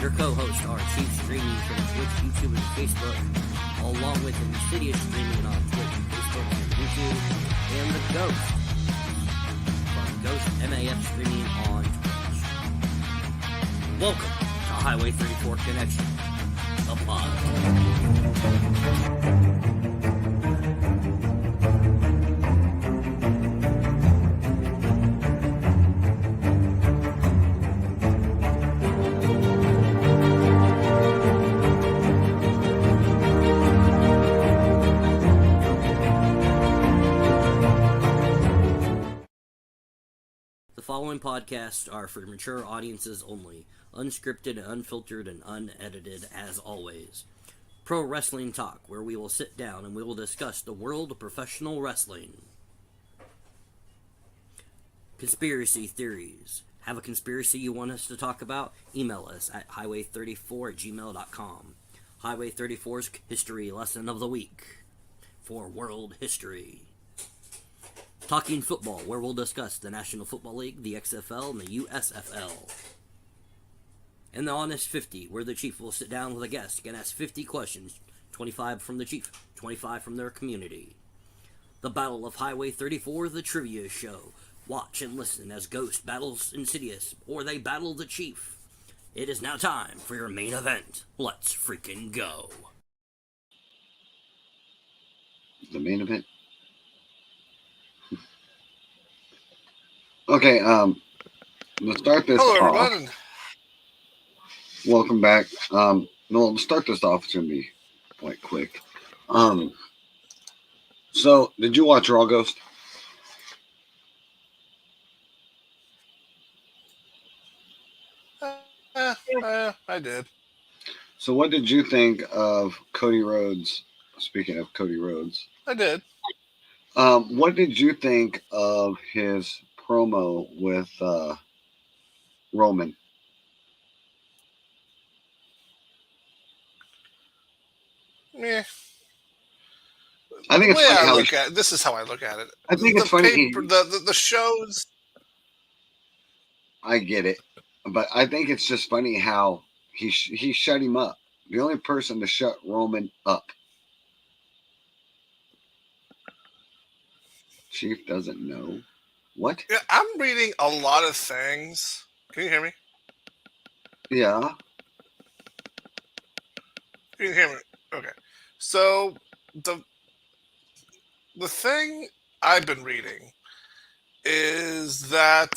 Your co-hosts are Chief streaming from Twitch, YouTube, and Facebook, along with Insidious streaming on Twitch, Facebook, and YouTube, and the Ghost from Ghost MAF streaming on Twitch. Welcome to Highway 34 Connection, the pod. The following podcasts are for mature audiences only, unscripted, unfiltered, and unedited as always. Pro Wrestling Talk, where we will sit down and we will discuss the world of professional wrestling. Conspiracy theories. Have a conspiracy you want us to talk about? Email us at highway34@gmail.com. Highway 34's History Lesson of the Week for World History. Talking Football, where we'll discuss the National Football League, the XFL, and the USFL. And the Honest 50, where the Chief will sit down with a guest and ask 50 questions, 25 from the Chief, 25 from their community. The Battle of Highway 34, the Trivia Show. Watch and listen as Ghost battles Insidious, or they battle the Chief. It is now time for your main event. Let's freaking go. The main event? Okay, let's start this Hello, off. everyone. Welcome back. No, let's start this off. It's going to be quite quick. So, did you watch Raw Ghost? I did. So, what did you think of Cody Rhodes? Speaking of Cody Rhodes. I did. What did you think of his promo with Roman? Meh. I think The it's way funny I how look at it, this is how I look at it. I think it's funny. The shows. I get it, but I think it's just funny how he shut him up. The only person to shut Roman up. Chief doesn't know. What? Yeah, I'm reading a lot of things. Can you hear me? Yeah. Can you hear me? Okay. So the thing I've been reading is that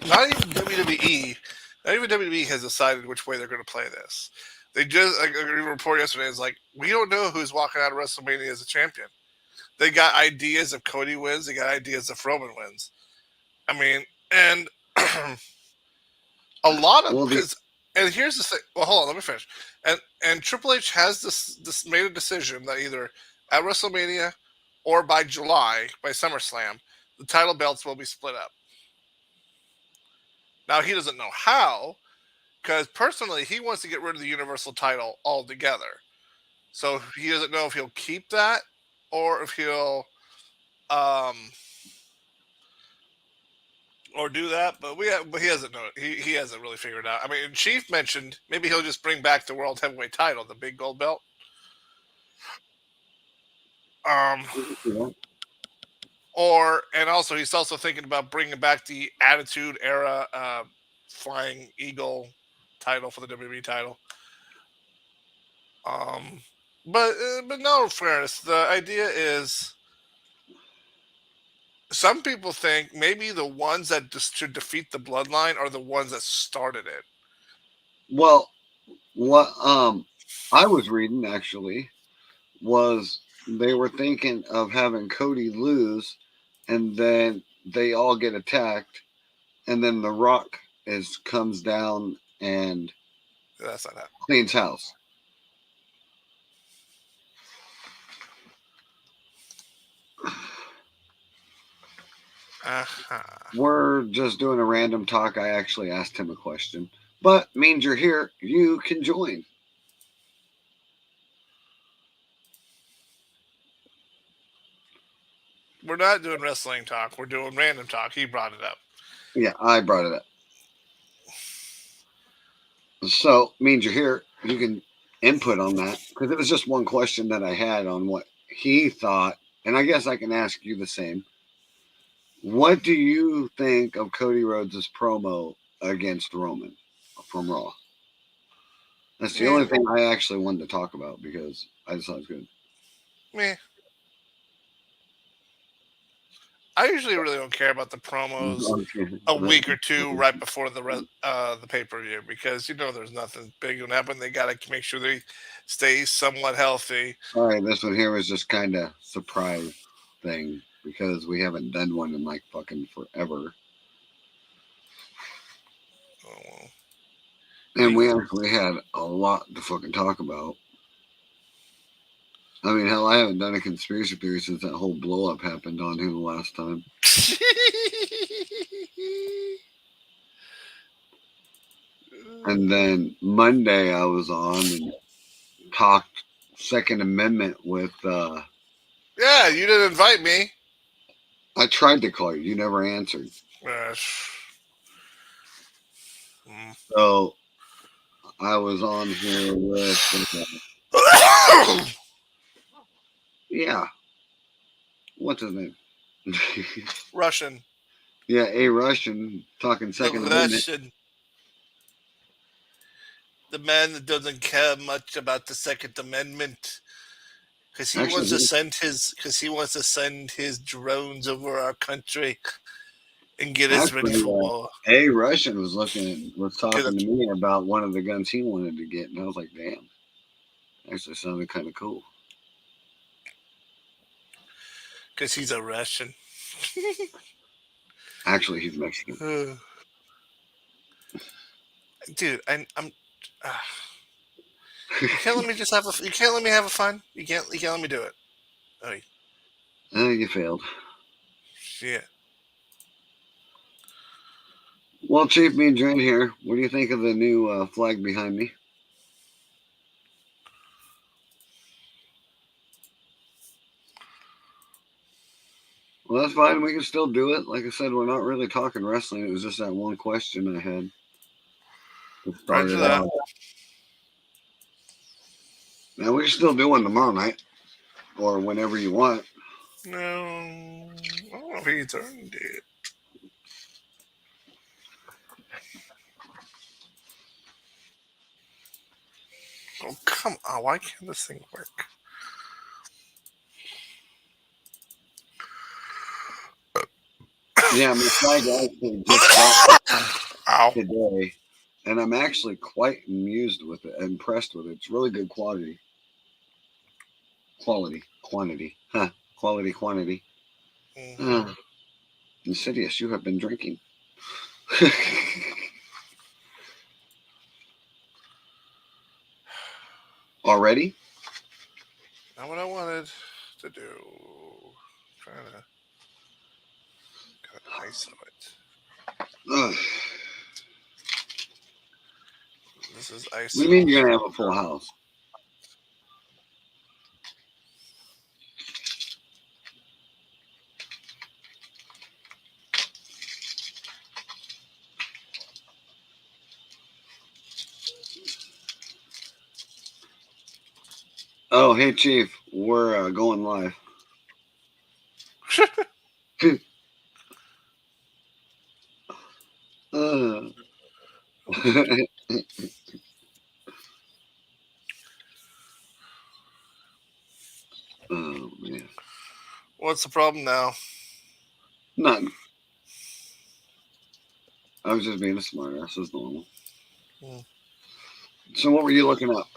not even WWE has decided which way they're going to play this. They just, like, a report yesterday is like, we don't know who's walking out of WrestleMania as a champion. They got ideas if Cody wins. They got ideas if Roman wins. I mean, and a lot of and here's the thing. Well, hold on, let me finish. And Triple H has this made a decision that either at WrestleMania or by July, by SummerSlam, the title belts will be split up. Now, he doesn't know how, because personally, he wants to get rid of the Universal title altogether. So he doesn't know if he'll keep that or if he'll or do that. But he doesn't know. He hasn't really figured it out. I mean, Chief mentioned maybe he'll just bring back the World Heavyweight title, the big gold belt. And also he's also thinking about bringing back the Attitude Era Flying Eagle title for the WWE title. But no, in fairness, the idea is some people think maybe the ones that should defeat the bloodline are the ones that started it. Well, what I was reading actually was they were thinking of having Cody lose, and then they all get attacked, and then The Rock comes down and that's not happening. Cleans house. We're just doing a random talk. I actually asked him a question, but means you're here. You can join. We're not doing wrestling talk. We're doing random talk. He brought it up. Yeah, I brought it up. So means you're here. You can input on that because it was just one question that I had on what he thought, and I guess I can ask you the same. What do you think of Cody Rhodes' promo against Roman from Raw? That's the Meh, only thing I actually wanted to talk about because I just thought it was good. meh. I usually really don't care about the promos a week or two right before the pay per view because there's nothing big going to happen. They got to make sure they stay somewhat healthy. All right, this one here was just kind of surprise thing because we haven't done one in like fucking forever, Oh, and we actually had a lot to fucking talk about. I mean, hell, I haven't done a conspiracy theory since that whole blow up happened on him last time. And then Monday I was on and talked Second Amendment with. Yeah, you didn't invite me. I tried to call you. You never answered. Uh, So I was on here with. Yeah. What's his name? Russian. Yeah, a Russian talking The Second Amendment. Russian. The man that doesn't care much about the Second Amendment. Because he Actually, wants to send his drones over our country and get us ready for war. a Russian was talking to Because me about one of the guns he wanted to get, and I was like, damn, actually sounded kind of cool. he's a Russian. Actually, he's Mexican. Dude, I'm. You can't let me just have a. You can't let me have a fun. You can't. You can't let me do it. Oh, You failed. shit. Well, Chief, me and Dren here. What do you think of the new flag behind me? Well, that's fine. We can still do it. Like I said, we're not really talking wrestling. It was just that one question I had to start Roger it that. off. Now, we can still do one tomorrow night or whenever you want. No, I don't know if he's earned it. Oh, come on. Why can't this thing work? Yeah, my flag actually just dropped Ow. today, and I'm actually quite amused with it, impressed with it. It's really good quality. Quantity. Huh. Quantity. Mm-hmm. Insidious, you have been drinking. Already? Not what I wanted to do. Trying to got ISO it. Ugh. This is What do you ISO. mean you're gonna have a full house? Oh, hey Chief, we're going live. uh. Oh man, What's the problem now? nothing. I was just being a smartass as normal. Hmm. So what were you looking up?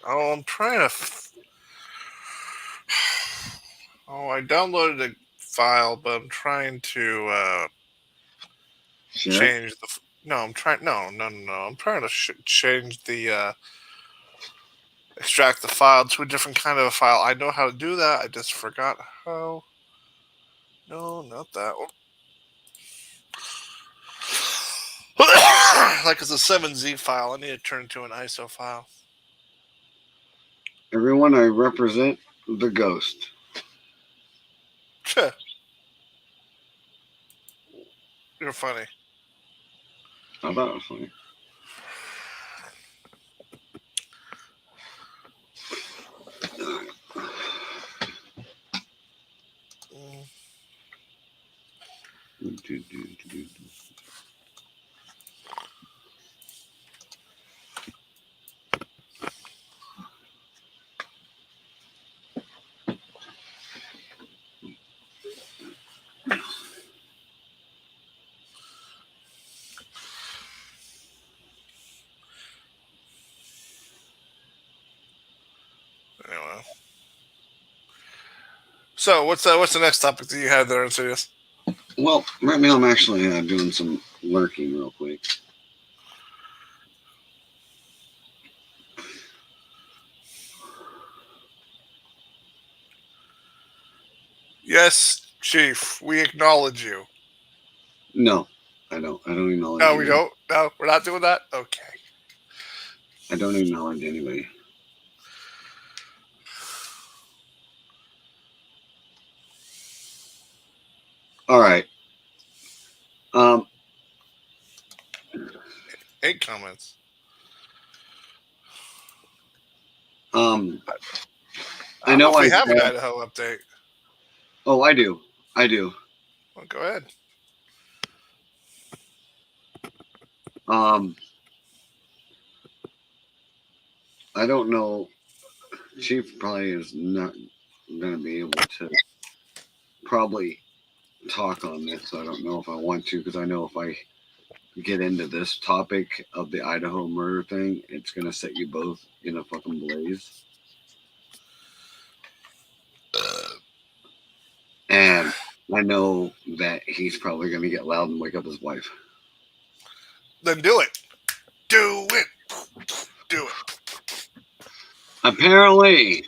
Oh, I'm trying to. Oh, I downloaded a file, but I'm trying to Share it. change the. No, I'm trying. No. I'm trying to change the extract the file to a different kind of a file. I know how to do that. I just forgot how. No, not that one. Like it's a 7Z file. I need to turn it to an ISO file. Everyone, I represent the ghost. You're funny. I thought it was funny. Anyway. So what's the next topic that you had there, Insidious? Well, right now I'm actually doing some lurking real quick. Yes, Chief, we acknowledge you. No, I don't. I don't acknowledge. No, we anybody. don't. No, we're not doing that. Okay. I don't acknowledge anybody. All right. 8 comments. I know if we I have an said. Idaho update. Oh, I do. I do. Well, go ahead. I don't know. Chief probably is not going to be able to probably talk on this. I don't know if I want to because I know if I get into this topic of the Idaho murder thing, it's going to set you both in a fucking blaze. And I know that he's probably going to get loud and wake up his wife. Then do it. Do it. Do it. Apparently,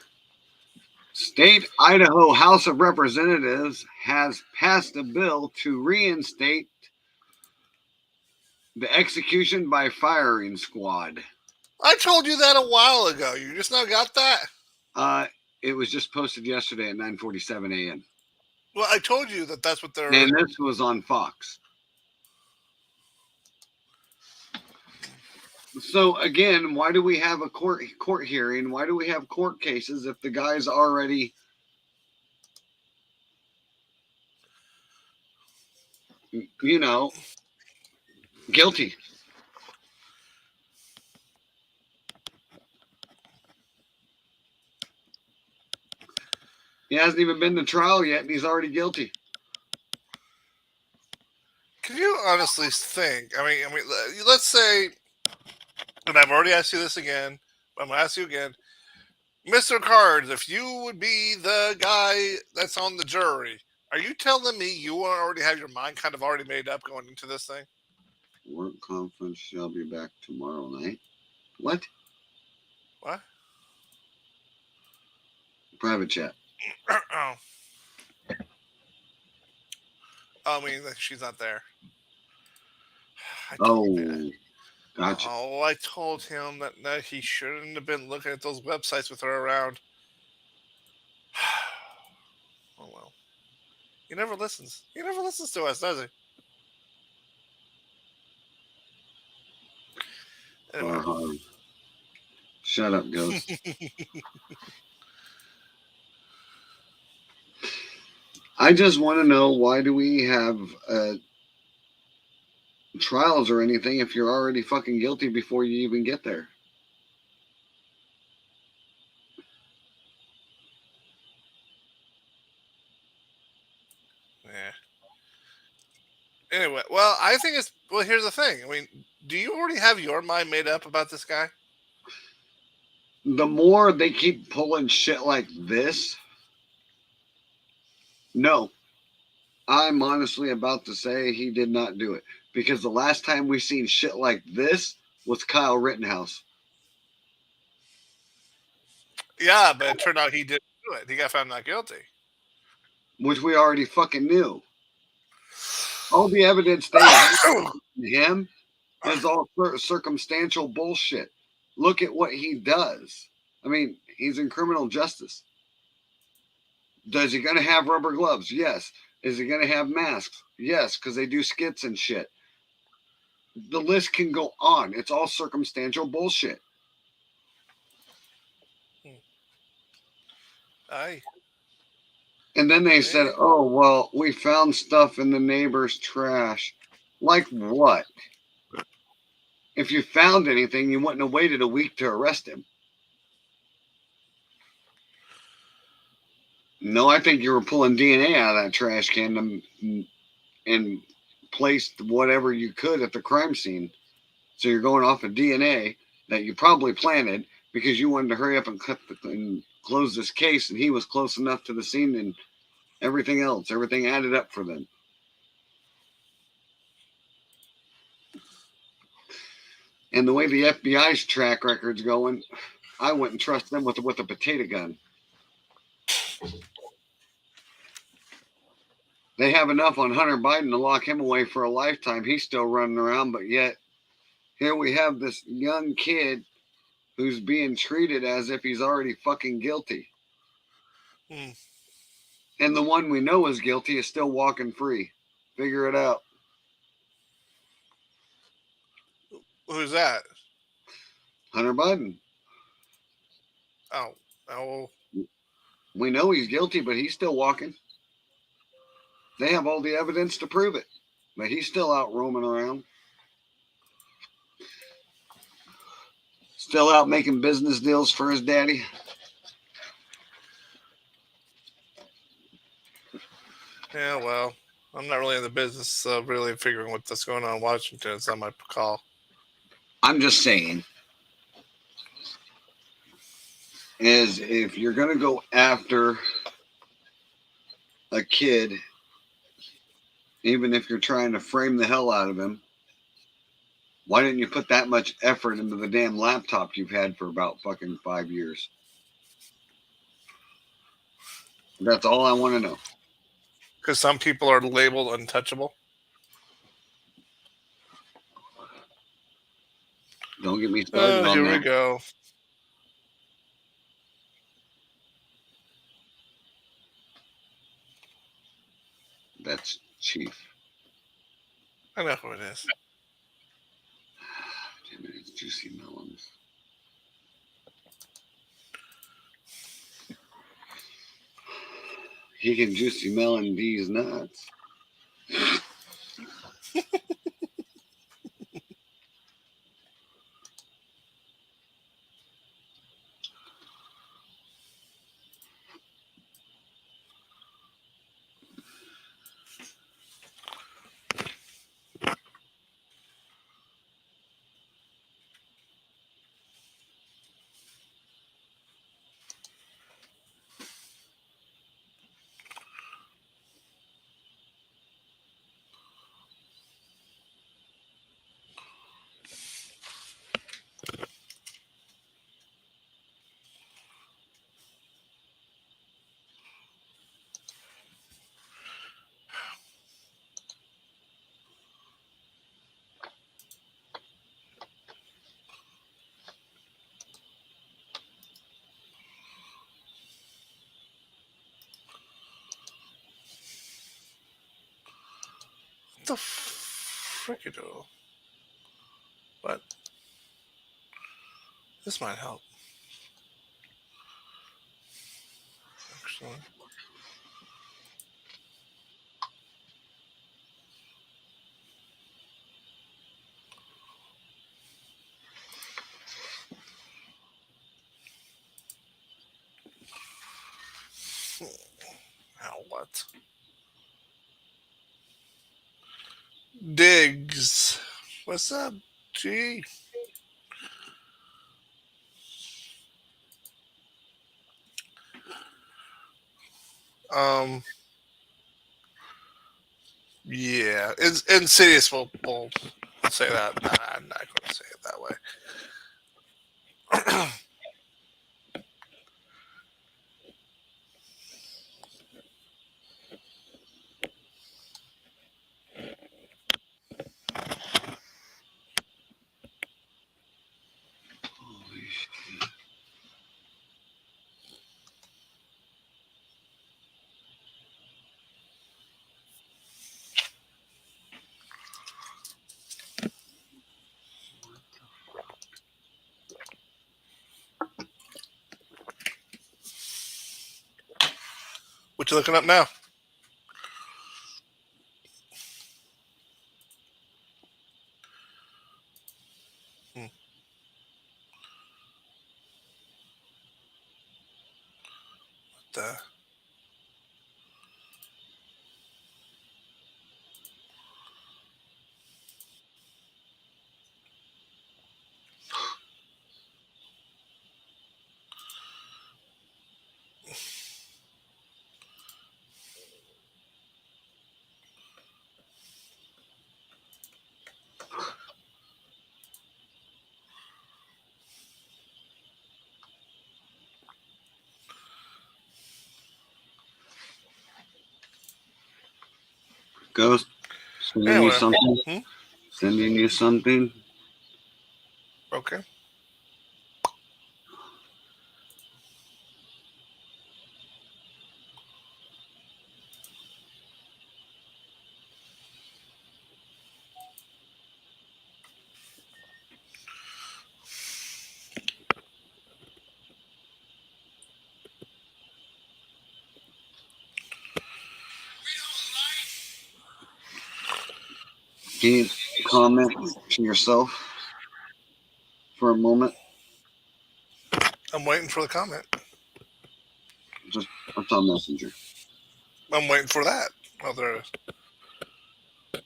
State Idaho House of Representatives has passed a bill to reinstate the execution by firing squad. I told you that a while ago. You just now got that? It was just posted yesterday at 9:47 a.m. Well, I told you that that's what they're... And this was on Fox. So again, why do we have a court hearing? Why do we have court cases if the guy's already, you know, guilty? He hasn't even been to trial yet, and he's already guilty. Can you honestly think? I mean, let's say, and I've already asked you this again, but I'm going to ask you again. Mr. Cards, if you would be the guy that's on the jury, are you telling me you already have your mind kind of already made up going into this thing? Work conference shall be back tomorrow night. What? What? Private chat. Oh, I mean, she's not there. Gotcha. Oh, I told him that he shouldn't have been looking at those websites with her around. Oh, well. He never listens. He never listens to us, does he? Anyway. Shut up, Ghost. I just want to know, why do we have trials or anything if you're already fucking guilty before you even get there? Yeah. Anyway, well, I think it's... Well, here's the thing. I mean, do you already have your mind made up about this guy? The more they keep pulling shit like this, no. I'm honestly about to say he did not do it. Because the last time we seen shit like this was Kyle Rittenhouse. Yeah, but it turned out he didn't do it. He got found not guilty. Which we already fucking knew. All the evidence they have on him is all circumstantial bullshit. Look at what he does. I mean, he's in criminal justice. Does he gonna have rubber gloves? Yes. Is he gonna have masks? Yes, because they do skits and shit. The list can go on. It's all circumstantial bullshit. Aye. And then they said, Eh, "Oh well, we found stuff in the neighbor's trash." Like what? If you found anything, you wouldn't have waited a week to arrest him. No, I think you were pulling DNA out of that trash can and placed whatever you could at the crime scene. So you're going off of DNA that you probably planted because you wanted to hurry up and and close this case, and he was close enough to the scene and everything else. Everything added up for them. And the way the FBI's track record's going, I wouldn't trust them with a potato gun. They have enough on Hunter Biden to lock him away for a lifetime. He's still running around, but yet here we have this young kid who's being treated as if he's already fucking guilty. hmm. And the one we know is guilty is still walking free. Figure it out. Who's that? Hunter Biden. Oh, oh, We know he's guilty, but he's still walking. They have all the evidence to prove it. But he's still out roaming around. Still out making business deals for his daddy. yeah. Well, I'm not really in the business of really figuring what's going on in Washington. It's not my call. I'm just saying, is if you're going to go after a kid, even if you're trying to frame the hell out of him, why didn't you put that much effort into the damn laptop you've had for about fucking 5 years? That's all I want to know. Because some people are labeled untouchable. Don't get me started on Here we that. go. That's Chief. I know who it is. Damn it, it's Juicy Melons. He can Juicy Melon these nuts. What the frick you do? What? This might help. Actually. Now what? Diggs. What's up, G? Um. Yeah. It's Insidious. We'll say that. Nah, I'm not going to say it that way. Holy shit. What you looking up now? Hmm. The, Ghost, sending you anyway. something. Hmm? Sending you something. Okay. Can you comment to yourself for a moment? I'm waiting for the comment. Just what's on Messenger? I'm waiting for that. Oh, there it is.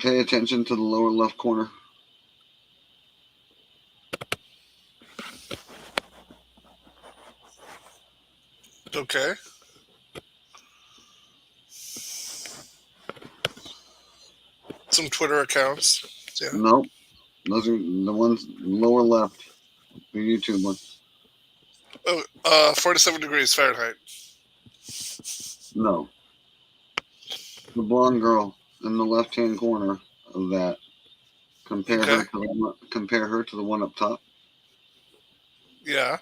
Pay attention to the lower left corner. Okay. Some Twitter accounts. Yeah. Nope, those are the ones lower left. The YouTube one. Oh, 47 degrees Fahrenheit. No, the blonde girl in the left-hand corner of that. Okay. Compare her to the one up top. Yeah.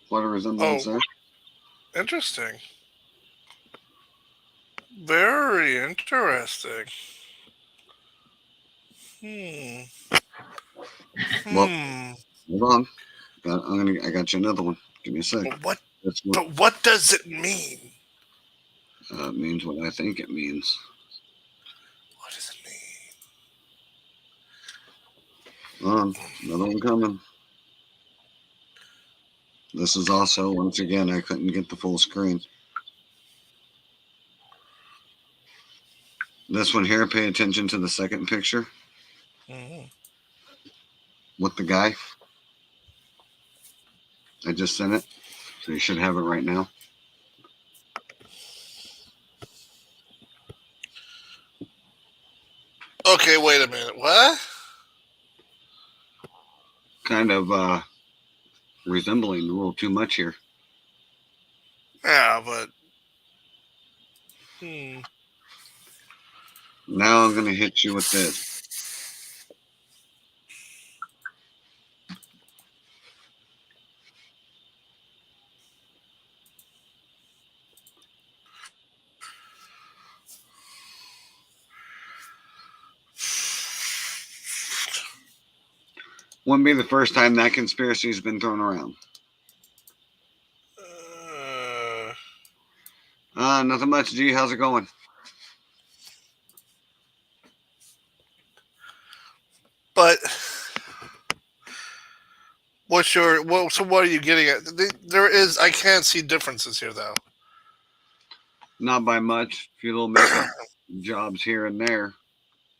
What a resemblance Oh, there. interesting. Very interesting. Hmm. Well, Hmm. hold on. I got you another one. Give me a sec. But what? That's what But what does it mean? means. What I think it means. What does it mean? Hold on, another one coming. This is also once again I couldn't get the full screen. This one here. Pay attention to the second picture Hmm. with the guy. I just sent it, so you should have it right now. Okay, wait a minute. What? Kind of resembling a little too much here. Yeah, but hmm. Now I'm gonna hit you with this. Wouldn't be the first time that conspiracy's been thrown around. Uh, Nothing much, G. How's it going? but what's your what? So what are you getting at? There is. I can't see differences here, though. Not by much. A few little makeup jobs here and there.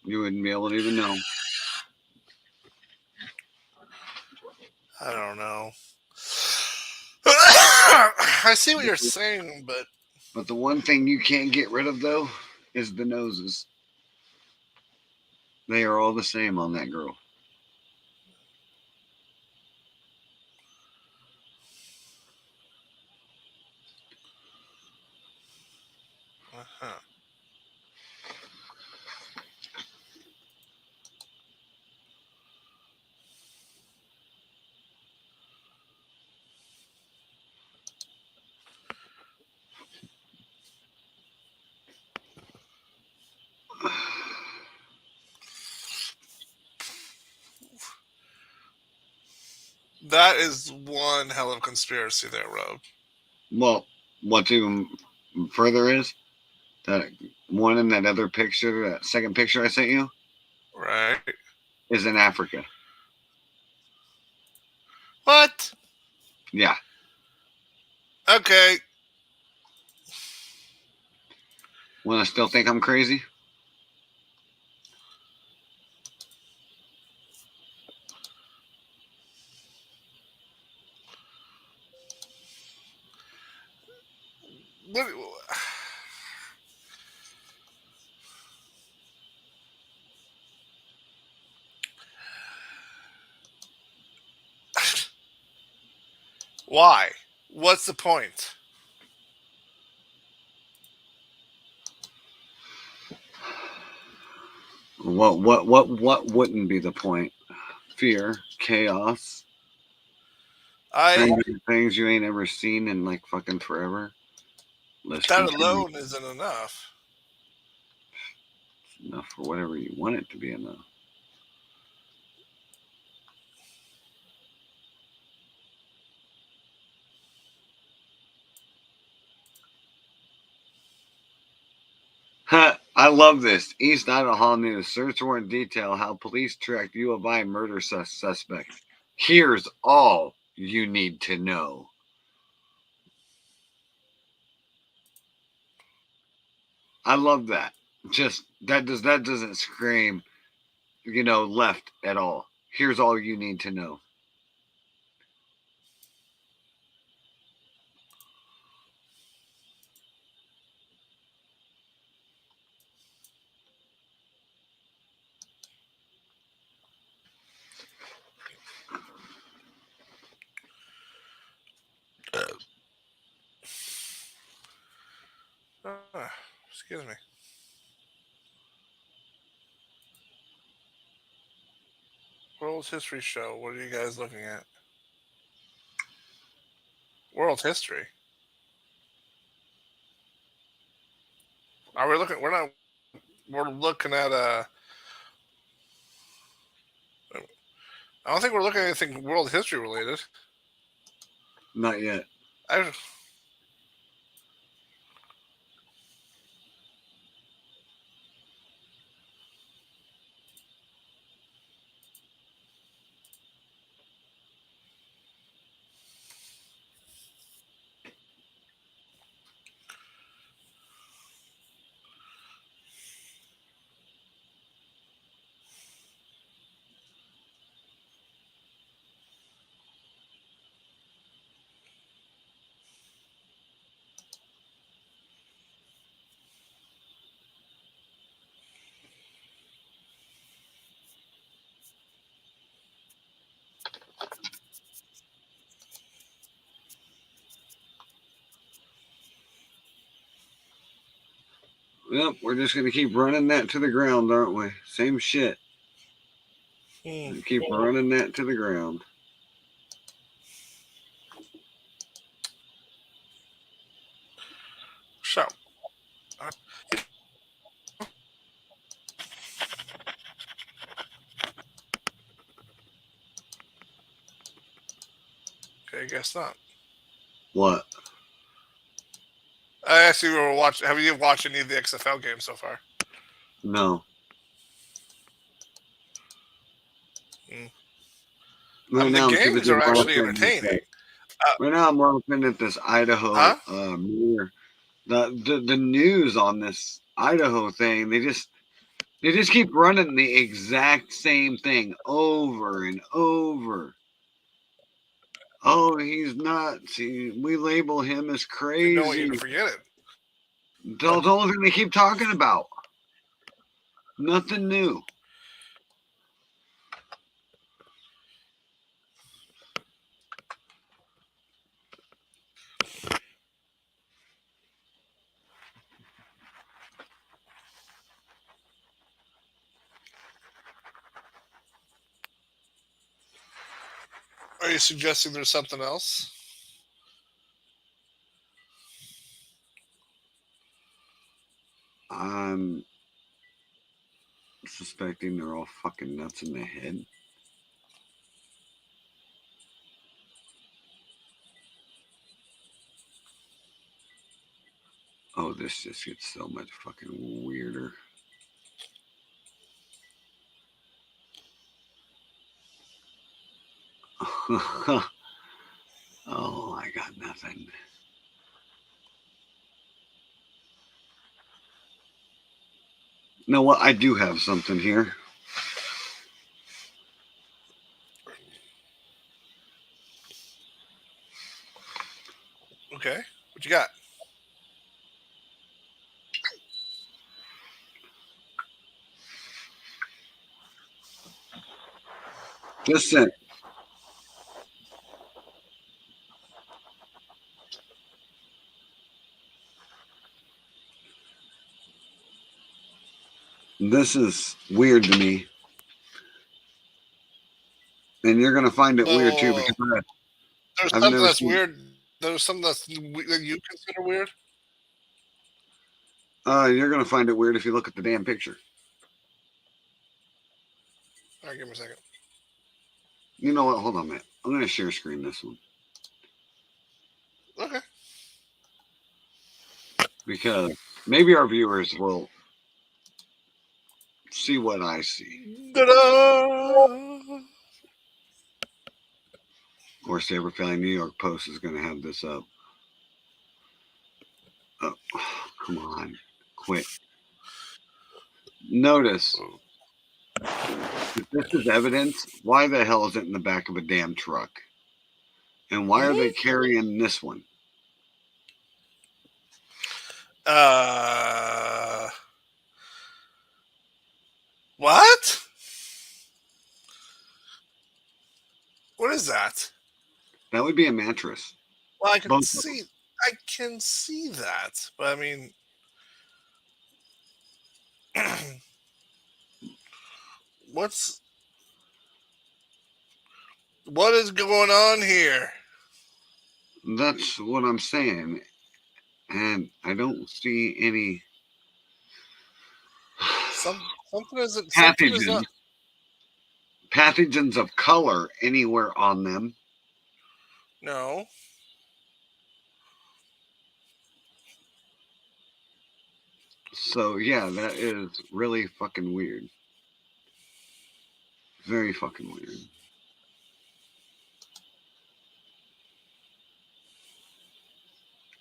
You wouldn't be able to even know. I don't know. I see what you're saying, but But the one thing you can't get rid of though is the noses. They are all the same on that girl. uh-huh. That is one hell of a conspiracy there, Rogue. Well, what's even further is that one in that other picture, that second picture I sent you, Right? is in Africa. What? Yeah. Okay. Want to still think I'm crazy? What, why? What's the point? What wouldn't be the point? Fear, chaos, I things you ain't ever seen in like fucking forever. Let's That continue. alone isn't enough. Enough for whatever you want it to be enough. I love this. East Idaho News. Search warrant detail how police tracked U of I murder suspect. Here's all you need to know. I love that. Just that doesn't scream, left at all. Here's all you need to know. Excuse me. World History Show. What are you guys looking at? World history. Are we looking? We're not. We're looking at I don't think we're looking at anything world history related. Not yet. I. Yep, we're just gonna keep running that to the ground, aren't we? Same shit. Hmm. Keep running that to the ground. So. Okay, I guess not. What? I actually were watching. Have you watched any of the XFL games so far? No. Hmm. Right The now I'm too games busy are actually monitoring entertaining. Right now I'm looking at this Idaho Huh? mirror. The news on this Idaho thing, they just keep running the exact same thing over and over. Oh, he's nuts. We label him as If you know it, you can crazy. forget it. That's the only thing they keep talking about. Nothing new. Are you suggesting there's something else? I'm suspecting they're all fucking nuts in the head. Oh, this just gets so much fucking weirder. Oh, I got nothing. You know what? I do have something here. Okay, what you got? Just sent. This is weird to me, and you're gonna find it weird too Oh, because there's I've something never that's seen. weird. There's something that you consider weird. You're gonna find it weird if you look at the damn picture. All right, give me a second. You know what? Hold on a minute. I'm gonna share screen this one Okay. because maybe our viewers will see what I see. Ta-da! Of course, the ever failing New York Post is gonna have this up. Oh, come on, quit. Notice if this is evidence. Why the hell is it in the back of a damn truck? And why are they Mhm. carrying this one? Uh, what? What is that? That would be a mattress. Well, Both of them. I can see that, but I mean, what's what is going on here? That's what I'm saying. And I don't see any Something is not. pathogens pathogens of color anywhere on them. No. So yeah, that is really fucking weird. Very fucking weird.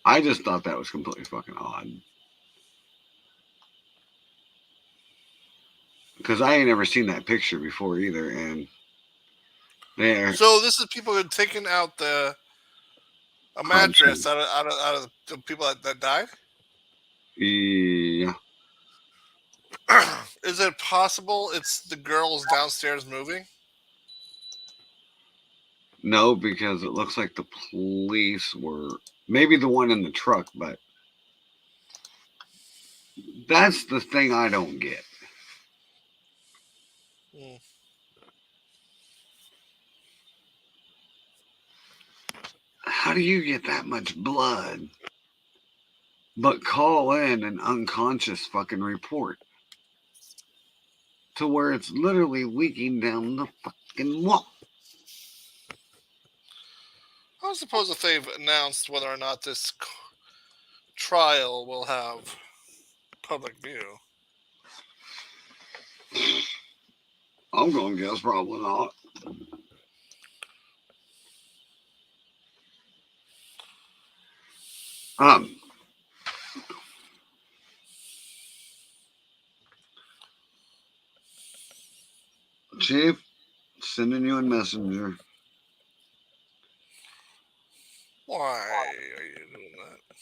I just thought that was completely fucking odd. Because I ain't ever seen that picture before either, and there, So this is people who had taken out the a mattress contents. out of the people that died. Yeah, Is it possible it's the girls downstairs moving? no, because it looks like the police were maybe the one in the truck, but that's the thing I don't get. Hmm. How do you get that much blood, but call in an unconscious fucking report to where it's literally leaking down the fucking wall? I suppose if they've announced whether or not this trial will have public view. I'm gonna guess probably not. Um, Chief, sending you a messenger. Why are you doing that?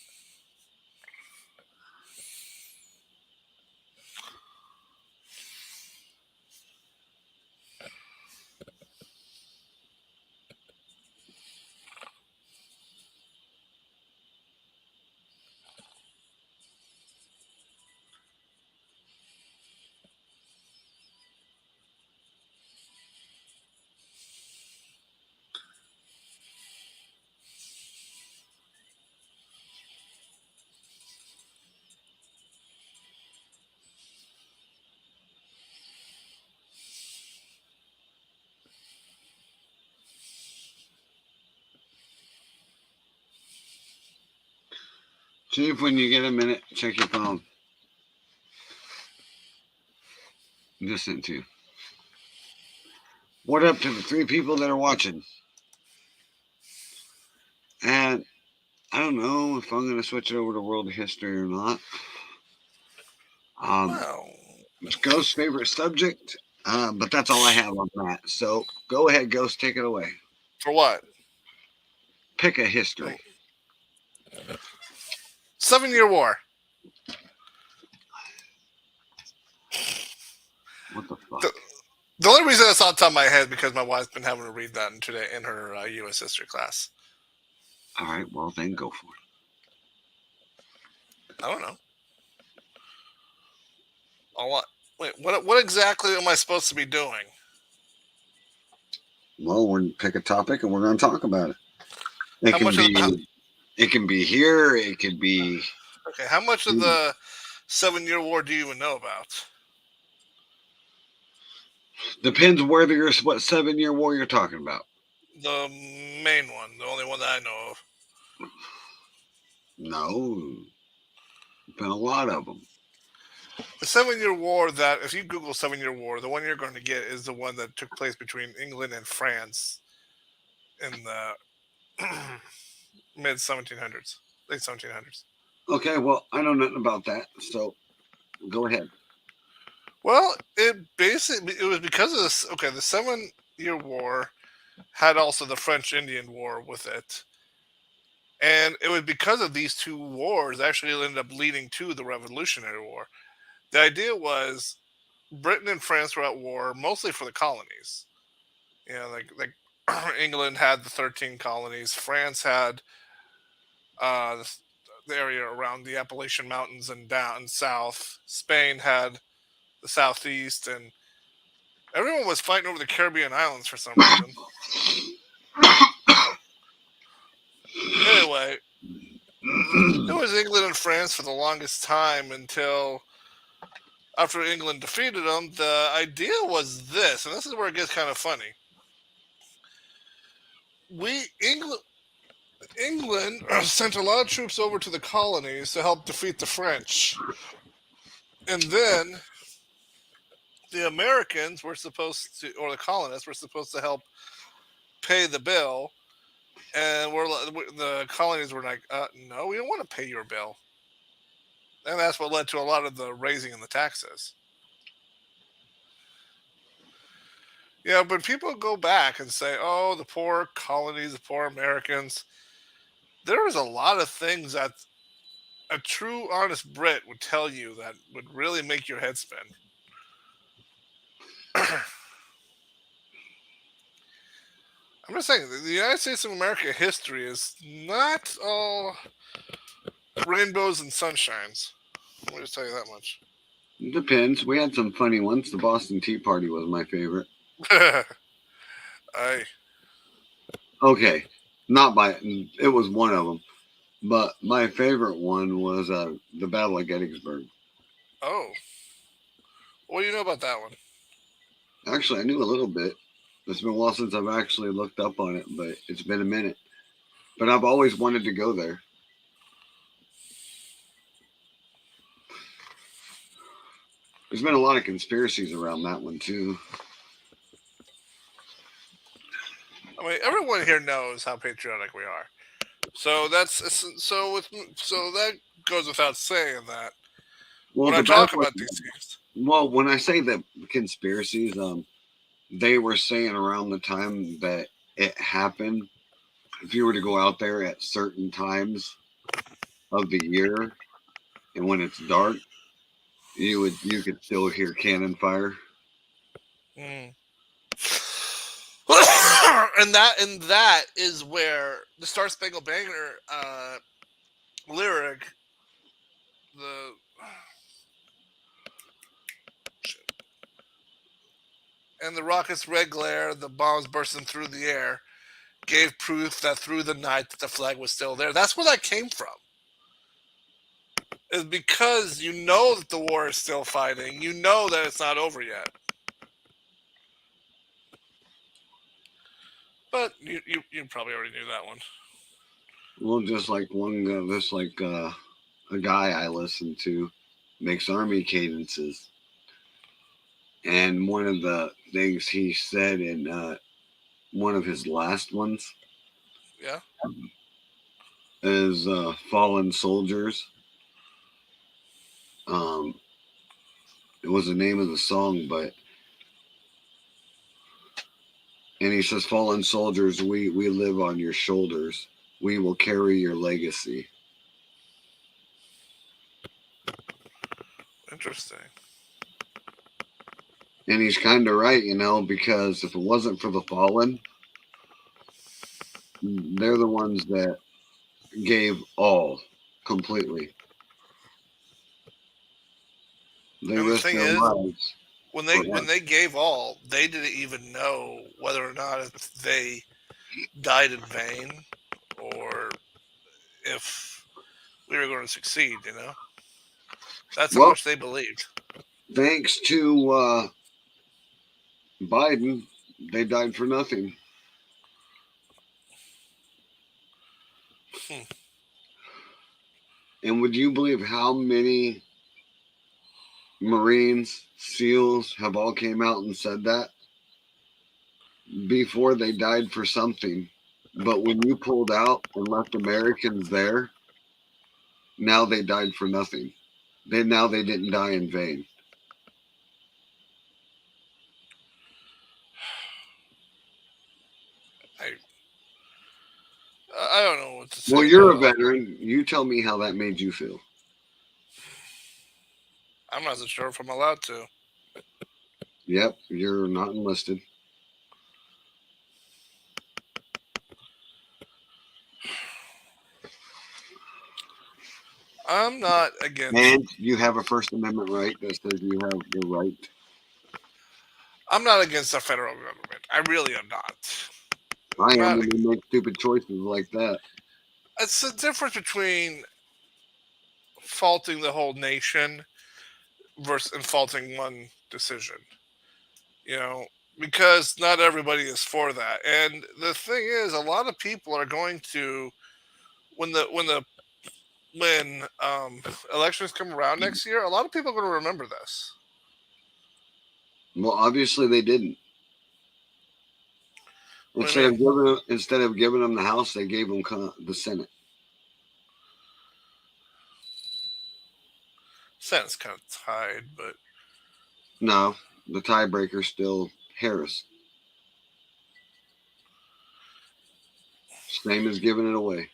See if when you get a minute, check your phone. Just sent to you. What up to the 3 people that are watching? And I don't know if I'm going to switch it over to world history or not. Well, It's Ghost's favorite subject, but that's all I have on that. So go ahead, Ghost, take it away. for what? Pick a history. 7-Year War. What the fuck? The only reason that's on top of my head is because my wife's been having to read that today in her U.S. history class. All right, well then go for it. I don't know. Wait, what exactly am I supposed to be doing? Well, we're gonna pick a topic and we're going to talk about it. It How can much of be. It can be here. It could be. okay? How much of the 7-Year War do you even know about? Depends whether you're what 7-year war you're talking about. The main one, the only one that I know of. No, been a lot of them. The 7-Year War. That if you Google 7-Year War, the one you're going to get is the one that took place between England and France in the mid 1700s, late 1700s. Okay, well I know nothing about that, so go ahead. Well, it was because of this. Okay, the 7-Year War had also the French Indian War with it, and it was because of these two wars actually ended up leading to the Revolutionary War. The idea was Britain and France were at war mostly for the colonies. You know, like England had the 13 colonies, France had the area around the Appalachian Mountains and down south. Spain had the southeast, and everyone was fighting over the Caribbean islands for some reason. Anyway, it was England and France for the longest time until after England defeated them. The idea was this, and this is where it gets kind of funny. England sent a lot of troops over to the colonies to help defeat the French, and then the Americans were supposed to, or the colonists were supposed to help pay the bill. And the colonies were like, no, we don't want to pay your bill. And that's what led to a lot of the raising in the taxes. Yeah, but people go back and say, oh, the poor colonies, the poor Americans. There is a lot of things that a true, honest Brit would tell you that would really make your head spin. I'm just saying, the United States of America history is not all rainbows and sunshines. Let me just tell you that much. It depends. We had some funny ones. The Boston Tea Party was my favorite. I Okay, not by it was one of them, but my favorite one was the Battle of Gettysburg. oh, what do you know about that one? Actually, I knew a little bit. It's been a while since I've actually looked up on it, but it's been a minute. But I've always wanted to go there. There's been a lot of conspiracies around that one too. I mean, everyone here knows how patriotic we are. So that goes without saying that Well, when I the talk battle. about these things. Well, when I say the conspiracies, they were saying around the time that it happened, if you were to go out there at certain times of the year and when it's dark, you could still hear cannon fire. Mm. and that is where the Star Spangled Banner lyric, the and the rocket's red glare, the bombs bursting through the air, gave proof that through the night that the flag was still there. That's where that came from. Is because you know that the war is still fighting. You know that it's not over yet. But you probably already knew that one. Well, just like one, just like a guy I listen to, makes army cadences, and one of the things he said in one of his last ones Yeah. is "Fallen Soldiers." Um, it was the name of the song, but and he says, "Fallen soldiers, we live on your shoulders. We will carry your legacy." Interesting. And he's kind of right, because if it wasn't for the fallen, they're the ones that gave all completely. They And the risked thing their is, lives when for they us. gave all, they didn't even know whether or not if they died in vain or if we were going to succeed. That's how Well, much they believed. thanks to Biden, they died for nothing. Hmm. And would you believe how many Marines, SEALs have all came out and said that before they died for something? But when you pulled out and left Americans there, now they died for nothing. They didn't die in vain. I I don't know what to Well, say you're a now. veteran. You tell me how that made you feel. I'm not so sure if I'm allowed to. Yep, you're not enlisted. I'm not against. And you have a First Amendment right that says you have the right. I'm not against the federal government. I really am not. I I'm am not. when they make stupid choices like that. It's the difference between faulting the whole nation versus and faulting one decision. You know, because not everybody is for that. And the thing is, a lot of people are going to when elections come around next year. A lot of people are going to remember this. Well, obviously they didn't. What do you mean? Instead of giving them the House, they gave them the Senate. Sentence kind of tied, but No, the tiebreaker still Harris. Same as giving it away.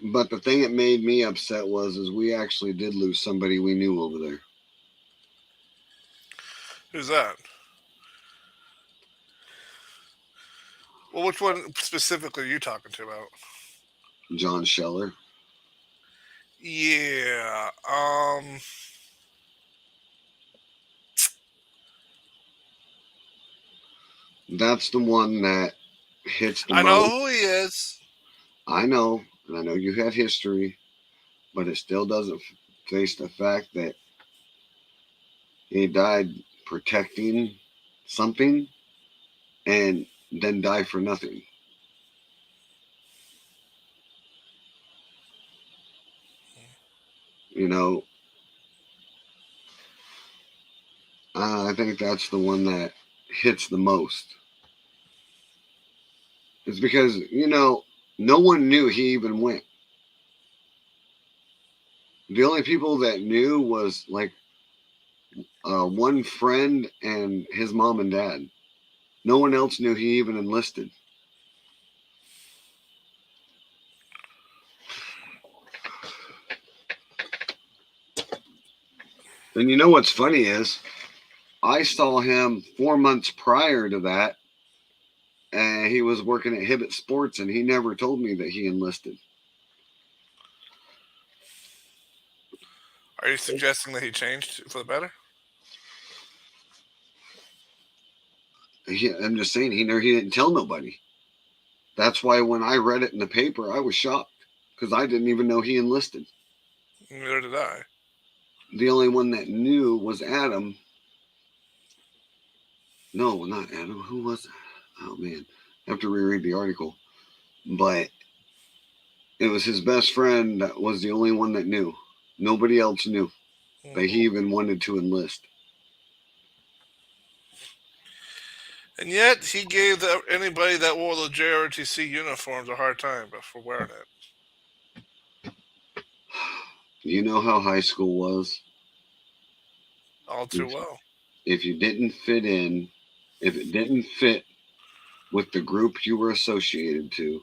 But the thing that made me upset is we actually did lose somebody we knew over there. who's that? Well, which one specifically are you talking to about? John Scheller. Yeah. That's the one that hits the I know most. who he is. I know, and I know you have history, but it still doesn't face the fact that he died protecting something and then die for nothing. You know, I think that's the one that hits the most. It's because, no one knew he even went. The only people that knew was like one friend and his mom and dad. No one else knew he even enlisted. And you know what's funny is I saw him 4 months prior to that, and he was working at Hibbett Sports, and he never told me that he enlisted. Are you suggesting that he changed for the better? I'm just saying he didn't tell nobody. That's why when I read it in the paper, I was shocked because I didn't even know he enlisted. Neither did I. The only one that knew was Adam. No, not Adam. Who was it? Oh, man. I have to reread the article. But it was his best friend that was the only one that knew. Nobody else knew that he even wanted to enlist. And yet, he gave anybody that wore the JRTC uniforms a hard time for wearing it. You know how high school was? All too well. If you didn't fit in, if it didn't fit with the group you were associated to,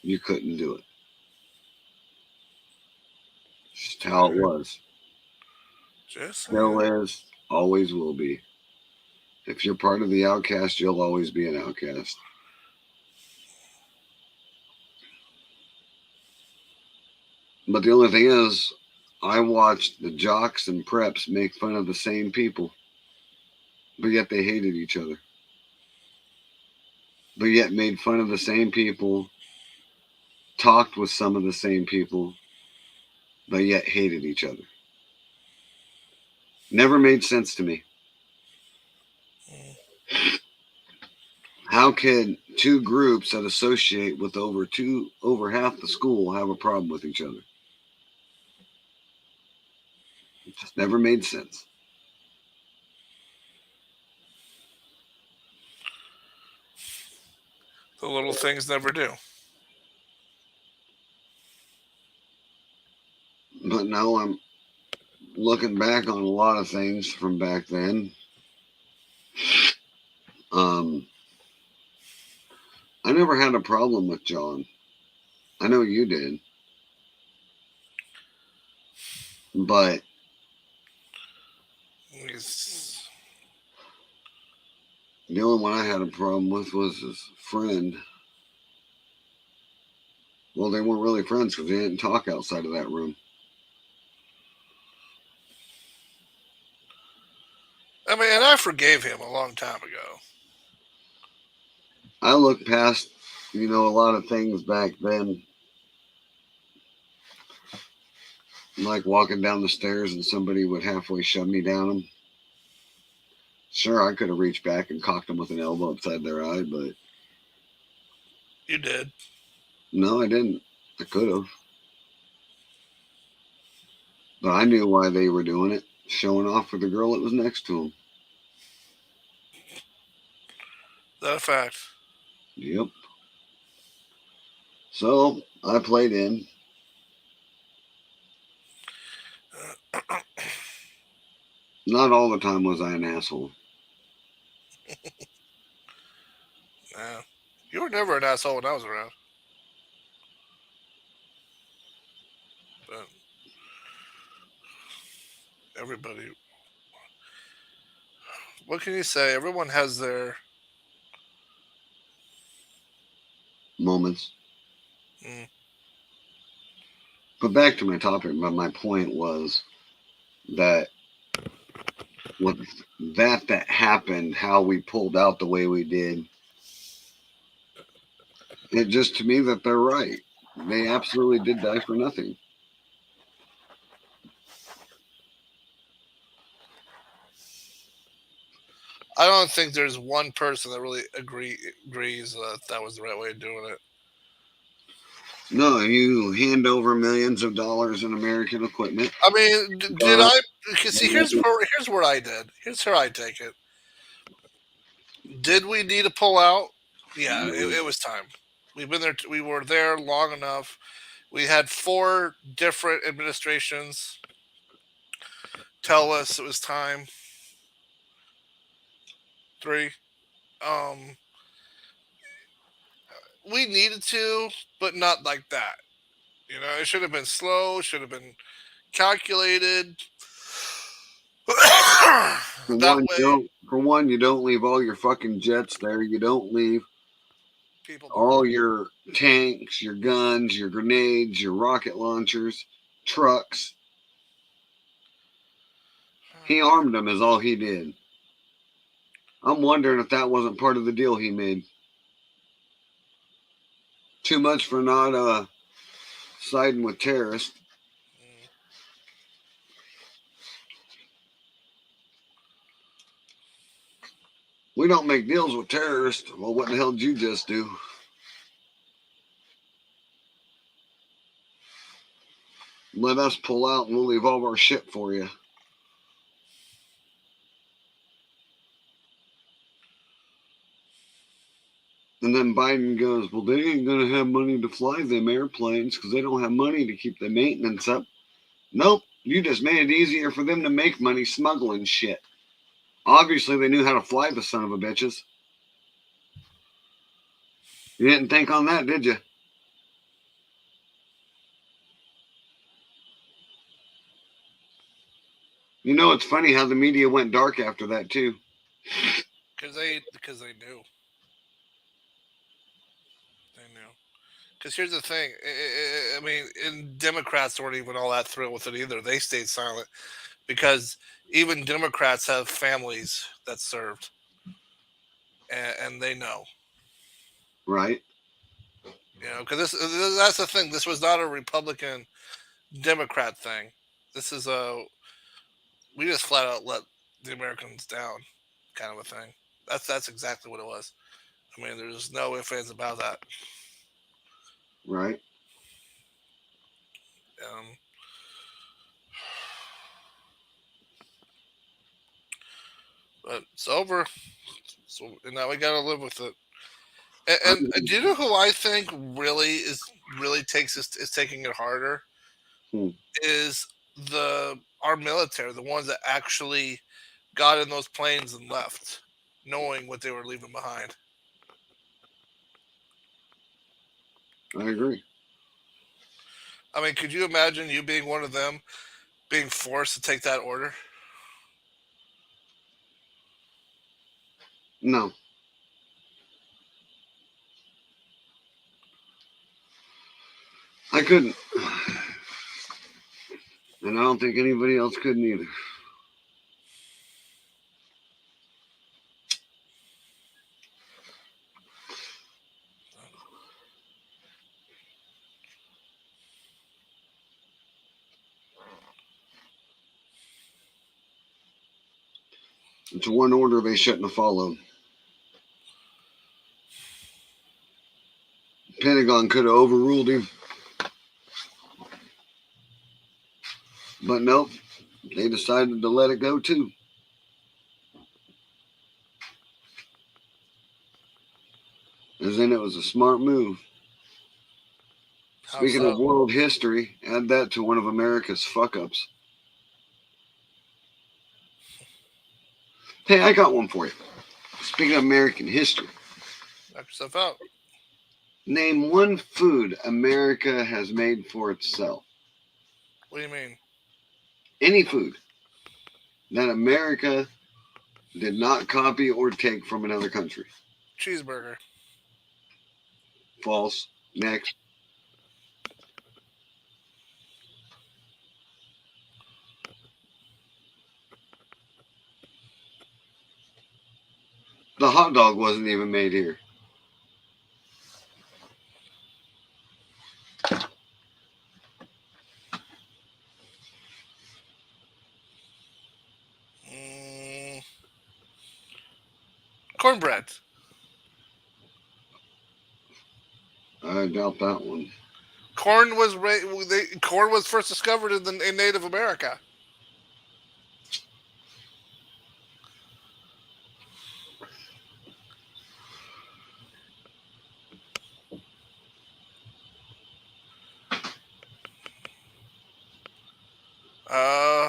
you couldn't do it. Just how it was. Just Still is, always will be. If you're part of the outcast, you'll always be an outcast. But the only thing is, I watched the jocks and preps make fun of the same people, but yet they hated each other. But yet made fun of the same people, talked with some of the same people, but yet hated each other. Never made sense to me. How can two groups that associate with over half the school have a problem with each other? It just never made sense. The little things never do. But now I'm looking back on a lot of things from back then. I never had a problem with John. I know you did. But the only one I had a problem with was his friend. Well, they weren't really friends because they didn't talk outside of that room. I mean, and I forgave him a long time ago. I look past, a lot of things back then. Like walking down the stairs and somebody would halfway shove me down them. Sure, I could have reached back and cocked them with an elbow upside their eye, but... You did. No, I didn't. I could have. But I knew why they were doing it. Showing off for the girl that was next to him. Is that a fact? Yep. So, I played in. Not all the time was I an asshole. Nah. You were never an asshole when I was around. But everybody... What can you say? Everyone has their... moments. But back to my topic, but my point was that with that happened, how we pulled out the way we did, it just to me that they're right. They absolutely did die for nothing. I don't think there's one person that really agrees that was the right way of doing it. No, you hand over millions of dollars in American equipment. I mean, did I? See, here's what I did. Here's how I take it. Did we need to pull out? Yeah, it was time. We've been there. We were there long enough. We had 4 different administrations tell us it was time. 3. We needed to, but not like that. It should have been slow. Should have been calculated. For one, you don't leave all your fucking jets there. You don't leave all your tanks, your guns, your grenades, your rocket launchers, trucks. He armed them is all he did. I'm wondering if that wasn't part of the deal he made. Too much for not siding with terrorists. We don't make deals with terrorists. Well, what the hell did you just do? Let us pull out and we'll leave all of our shit for you. And then Biden goes, well, they ain't going to have money to fly them airplanes because they don't have money to keep the maintenance up. Nope, you just made it easier for them to make money smuggling shit. Obviously, they knew how to fly the son of a bitches. You didn't think on that, did you? You know, it's funny how the media went dark after that, too. Because they knew. They knew. Because here's the thing. I mean, and Democrats weren't even all that thrilled with it either. They stayed silent because even Democrats have families that served, and they know. Right. You know, because that's the thing. This was not a Republican Democrat thing. This is we just flat out let the Americans down, kind of a thing. That's exactly what it was. I mean, there's no ifs ands about that. Right. Um, but it's over, so and now we gotta live with it. And do you know who I think really takes is taking it harder? Hmm. Is our military, the ones that actually got in those planes and left, knowing what they were leaving behind. I agree. I mean, could you imagine you being one of them, being forced to take that order? No. I couldn't. And I don't think anybody else could either. It's one order they shouldn't have followed. Pentagon could have overruled him. But nope, they decided to let it go too. As in, it was a smart move. How Speaking so? of world history, add that to one of America's fuck ups. Hey, I got one for you. Speaking of American history, Knock yourself out. name one food America has made for itself. What do you mean? Any food that America did not copy or take from another country. Cheeseburger. False. Next. The hot dog wasn't even made here. Mm, cornbread. I doubt that one. Corn was first discovered in Native America. Uh,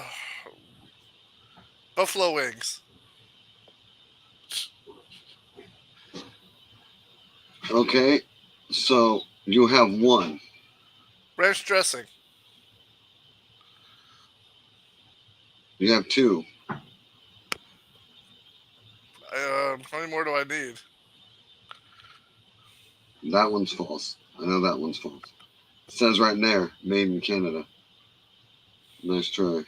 buffalo wings. Okay, so you have one. Ranch dressing. You have two. How many more do I need? That one's false. I know that one's false. It says right there, made in Canada. Nice try.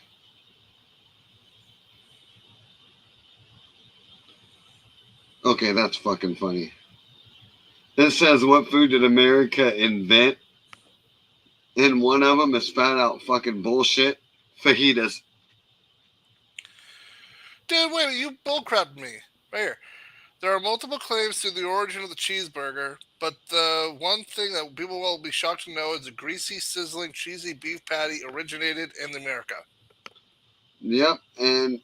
Okay, that's fucking funny. It says, what food did America invent? And one of them is fat out fucking bullshit. Fajitas. Dude, wait a minute, you bullcrapped me. Right here. There are multiple claims to the origin of the cheeseburger, but the one thing that people will be shocked to know is the greasy, sizzling, cheesy beef patty originated in America. Yep. And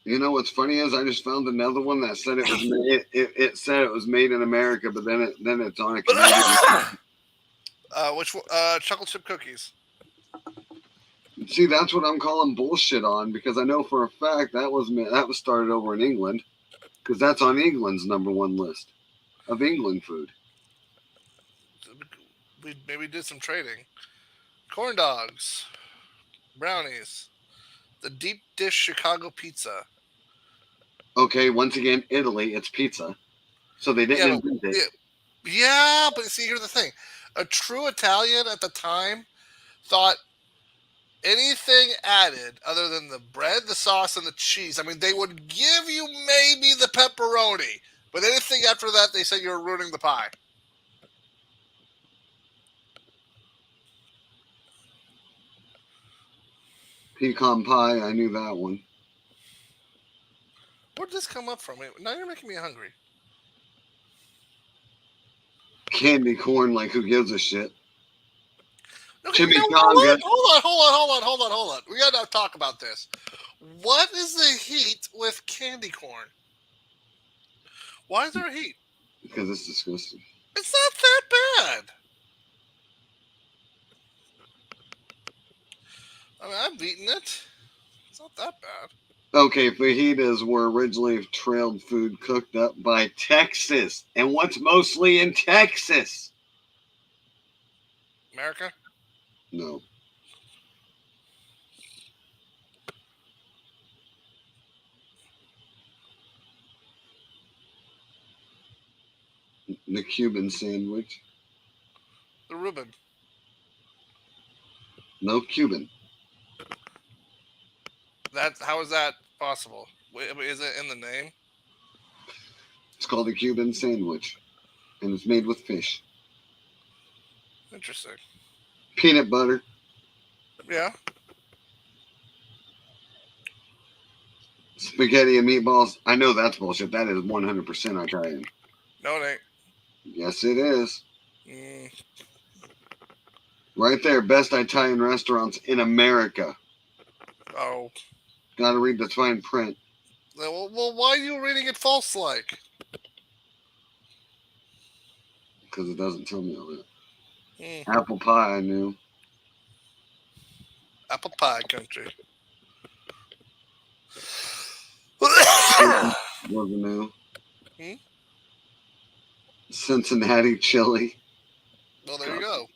you know what's funny is I just found another one that said it was made. It said it was made in America, but then it's on a Canadian. Which chocolate chip cookies? See, that's what I'm calling bullshit on because I know for a fact that was started over in England because that's on England's #1 list of England food. We maybe did some trading. Corn dogs, brownies, the deep dish Chicago pizza. Okay, once again, Italy, it's pizza, so they didn't Yeah, invent it. yeah, but see, here's the thing: a true Italian at the time thought anything added other than the bread, the sauce, and the cheese. I mean, they would give you maybe the pepperoni, but anything after that, they said you're ruining the pie. Pecan pie, I knew that one. Where did this come up from? Now you're making me hungry. Candy corn, like who gives a shit? Okay, now Chimichanga. hold on. We gotta talk about this. What is the heat with candy corn? Why is there a heat? Because it's disgusting. It's not that bad. I mean, I've eaten it. It's not that bad. Okay, fajitas were originally trailed food cooked up by Texas. And what's mostly in Texas? America? No. The Cuban sandwich. The Reuben. No Cuban. How is that possible? Wait, is it in the name? It's called a Cuban sandwich. And it's made with fish. Interesting. Peanut butter. Yeah. Spaghetti and meatballs. I know that's bullshit. That is 100% Italian. No, it ain't. Yes, it is. Mm, Right there. Best Italian restaurants in America. oh. Gotta read the fine print. Well, why are you reading it false like? Because it doesn't tell me all that. Mm, Apple pie, I knew. apple pie country. Wasn't new. Hmm? Cincinnati chili. Well, there you go.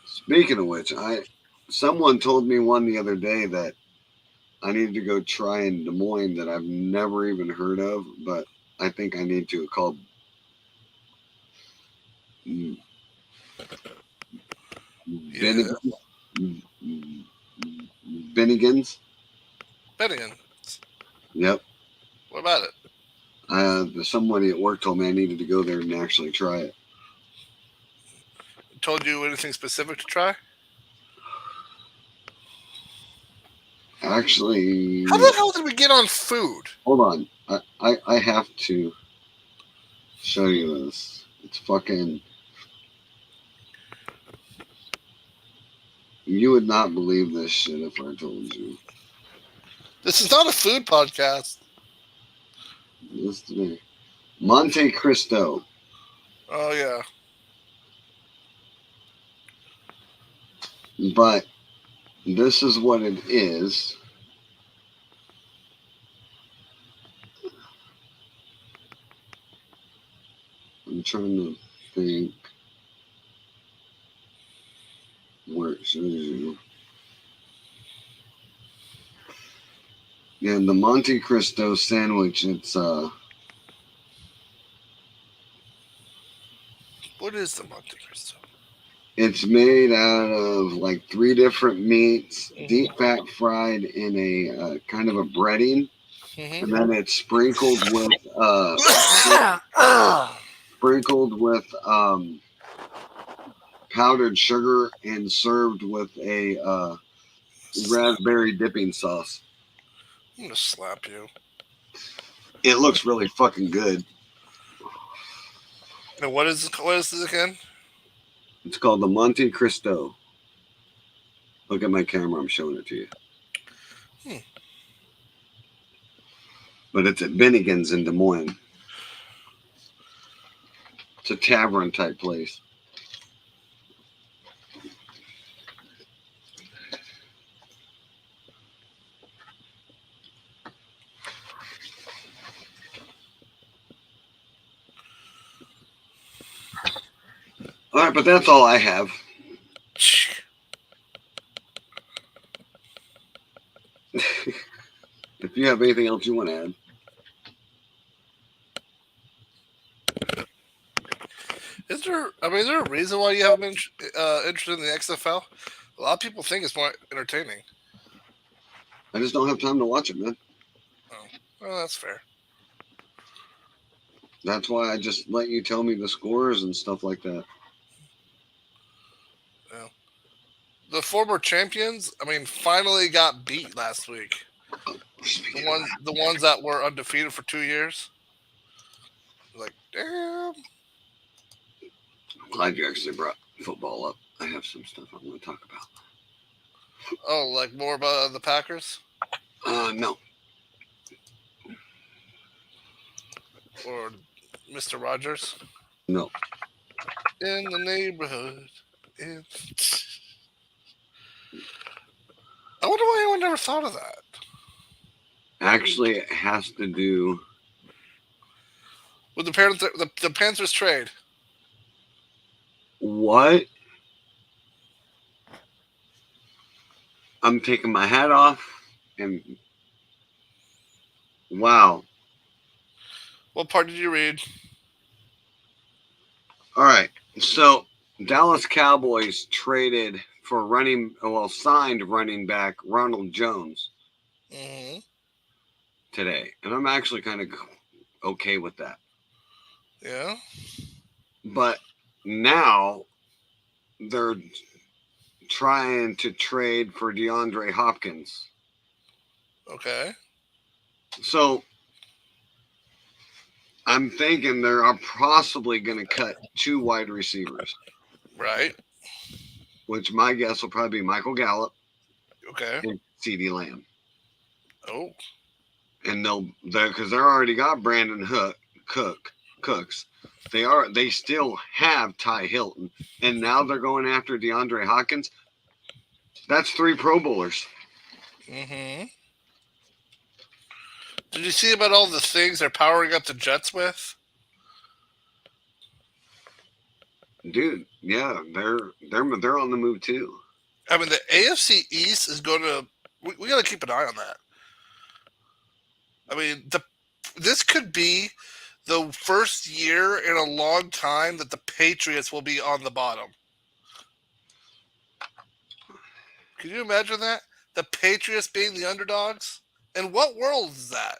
Speaking of which, someone told me one the other day that I needed to go try in Des Moines that I've never even heard of, but I think I need to. Called Yeah. Bennigan's. Bennigan. Yep. What about it? Somebody at work told me I needed to go there and actually try it. Told you anything specific to try? Actually, How the hell did we get on food? hold on. I have to show you this. It's fucking. You would not believe this shit if I told you. This is not a food podcast. Listen to me. Monte Cristo. Oh yeah. But this is what it is. I'm trying to think where it shows you. Yeah, the Monte Cristo sandwich, What is the Monte Cristo? it's made out of like 3 different meats, Mhm. deep fat fried in a kind of a breading. and then it's sprinkled with powdered sugar and served with a raspberry dipping sauce. I'm gonna slap you. It looks really fucking good. And what is this again? It's called the Monte Cristo. Look at my camera. I'm showing it to you. But it's at Bennigan's in Des Moines. It's a tavern type place. All right, but that's all I have. If you have anything else you want to add. Is there a reason why you haven't been interested in the XFL? A lot of people think it's more entertaining. I just don't have time to watch it, man. Oh, well, that's fair. That's why I just let you tell me the scores and stuff like that. Yeah. The former champions, finally got beat last week. The ones that were undefeated for 2 years. Like, damn. I'm glad you actually brought football up. I have some stuff I want to talk about. Oh, like more about the Packers? No. Or Mr. Rogers? No. In the neighborhood. I wonder why anyone never thought of that. Actually, it has to do With the Panthers trade. What? I'm taking my hat off and wow. What part did you read? All right. So Dallas Cowboys traded for signed running back Ronald Jones today. And I'm actually kind of okay with that. Yeah. But now they're trying to trade for DeAndre Hopkins. Okay. So I'm thinking they are possibly going to cut 2 wide receivers. Right. Which my guess will probably be Michael Gallup. Okay. And CeeDee Lamb. Oh. And because they're already got Brandon Cooks. They still have Ty Hilton. And now they're going after DeAndre Hopkins. That's 3 Pro Bowlers. Mm-hmm. Did you see about all the things they're powering up the Jets with? Dude, yeah, they're on the move too. The AFC East is going to. We got to keep an eye on that. This could be the first year in a long time that the Patriots will be on the bottom. Can you imagine that? The Patriots being the underdogs? In what world is that?